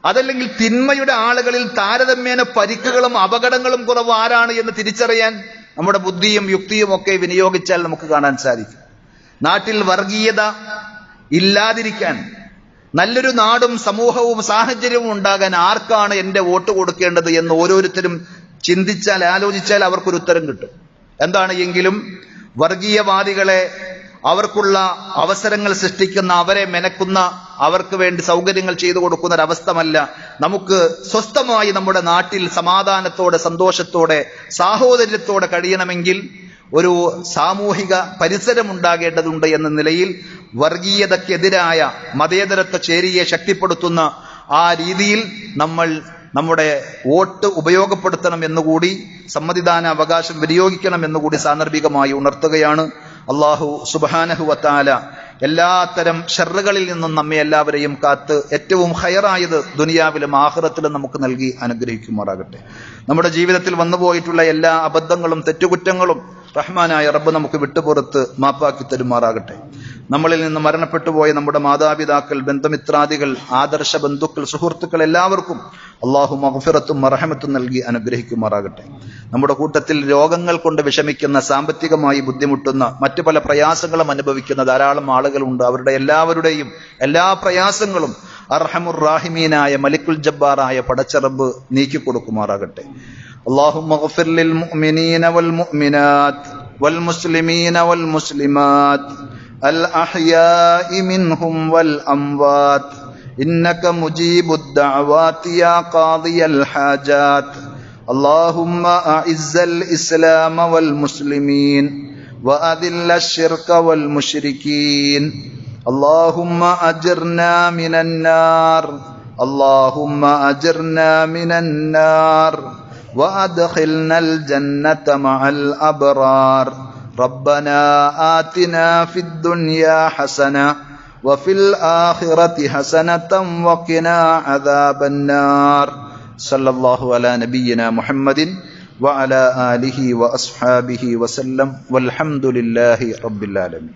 അതല്ലെങ്കിൽ തിന്മയുടെ ആളുകളിൽ താരതമ്യേന പരിക്കുകളും അപകടങ്ങളും കുറവ് ആരാണ് എന്ന് തിരിച്ചറിയാൻ നമ്മുടെ ബുദ്ധിയും യുക്തിയും ഒക്കെ വിനിയോഗിച്ചാൽ നമുക്ക് കാണാൻ സാധിക്കും. നാട്ടിൽ വർഗീയത ഇല്ലാതിരിക്കാൻ, നല്ലൊരു നാടും സമൂഹവും സാഹചര്യവും ഉണ്ടാകാൻ ആർക്കാണ് എന്റെ വോട്ട് കൊടുക്കേണ്ടത് എന്ന് ഓരോരുത്തരും ചിന്തിച്ചാൽ, ആലോചിച്ചാൽ അവർക്കൊരു ഉത്തരം കിട്ടും. എന്താണ് എങ്കിലും വർഗീയവാദികളെ, അവർക്കുള്ള അവസരങ്ങൾ സൃഷ്ടിക്കുന്ന, അവരെ മെനക്കുന്ന, അവർക്ക് വേണ്ടി സൗകര്യങ്ങൾ ചെയ്തു കൊടുക്കുന്ന ഒരവസ്ഥമല്ല. നമുക്ക് സ്വസ്ഥമായി നമ്മുടെ നാട്ടിൽ സമാധാനത്തോടെ, സന്തോഷത്തോടെ, സാഹോദര്യത്തോടെ കഴിയണമെങ്കിൽ ഒരു സാമൂഹിക പരിസരം ഉണ്ടാകേണ്ടതുണ്ട് എന്ന നിലയിൽ വർഗീയതയ്ക്കെതിരായ മതേതരത്വ ചേരിയെ ശക്തിപ്പെടുത്തുന്ന ആ രീതിയിൽ നമ്മൾ നമ്മുടെ വോട്ട് ഉപയോഗപ്പെടുത്തണം എന്നുകൂടി, സമ്മതിദാന അവകാശം വിനിയോഗിക്കണം എന്നുകൂടി സാന്ദർഭികമായി ഉണർത്തുകയാണ്. അള്ളാഹു സുബ്ഹാനഹു വ തആല എല്ലാത്തരം ഷർറുകളിൽ നിന്നും നമ്മെ എല്ലാവരെയും കാത്ത് ഏറ്റവും ഖൈറായത് ദുനിയാവിലും ആഖിറത്തിലും നമുക്ക് നൽകി അനുഗ്രഹിക്കുമാറാകട്ടെ. നമ്മുടെ ജീവിതത്തിൽ വന്നുപോയിട്ടുള്ള എല്ലാ അബദ്ധങ്ങളും തെറ്റുകുറ്റങ്ങളും റഹ്മാനായ റബ്ബ് നമുക്ക് വിട്ടുപുറത്ത് മാപ്പാക്കി തരുമാറാകട്ടെ. നമ്മളിൽ നിന്ന് മരണപ്പെട്ടു പോയ നമ്മുടെ മാതാപിതാക്കൾ, ബന്ധുമിത്രാദികൾ, ആദർശ ബന്ധുക്കൾ, സുഹൃത്തുക്കൾ എല്ലാവർക്കും അള്ളാഹു മഗ്ഫിറത്തും മർഹമത്തും നൽകി അനുഗ്രഹിക്കുമാറാകട്ടെ. നമ്മുടെ കൂട്ടത്തിൽ രോഗങ്ങൾ കൊണ്ട് വിഷമിക്കുന്ന, സാമ്പത്തികമായി ബുദ്ധിമുട്ടുന്ന, മറ്റു പല പ്രയാസങ്ങളും അനുഭവിക്കുന്ന ധാരാളം ആളുകളുണ്ട്. അവരുടെ എല്ലാവരുടെയും എല്ലാ പ്രയാസങ്ങളും അർഹമുർ റാഹിമീനായ മലിക്കുൽ ജബ്ബാറായ പടച്ച റബ്ബ് നീക്കി കൊടുക്കുമാറാകട്ടെ. اللهم اغفر للمؤمنين والمؤمنات والمسلمين والمسلمات الأحياء منهم والأموات إنك مجيب الدعوات يا قاضي الحاجات. اللهم أعز الإسلام والمسلمين وأذل الشرك والمشركين. اللهم أجرنا من النار. اللهم أجرنا من النار وأدخلنا الجنة مع الأبرار. ربنا آتنا في الدنيا حسنة وفي الآخرة حسنة وقنا عذاب النار. صلى الله على نبينا محمد وعلى آله وأصحابه وسلم والحمد لله رب العالمين.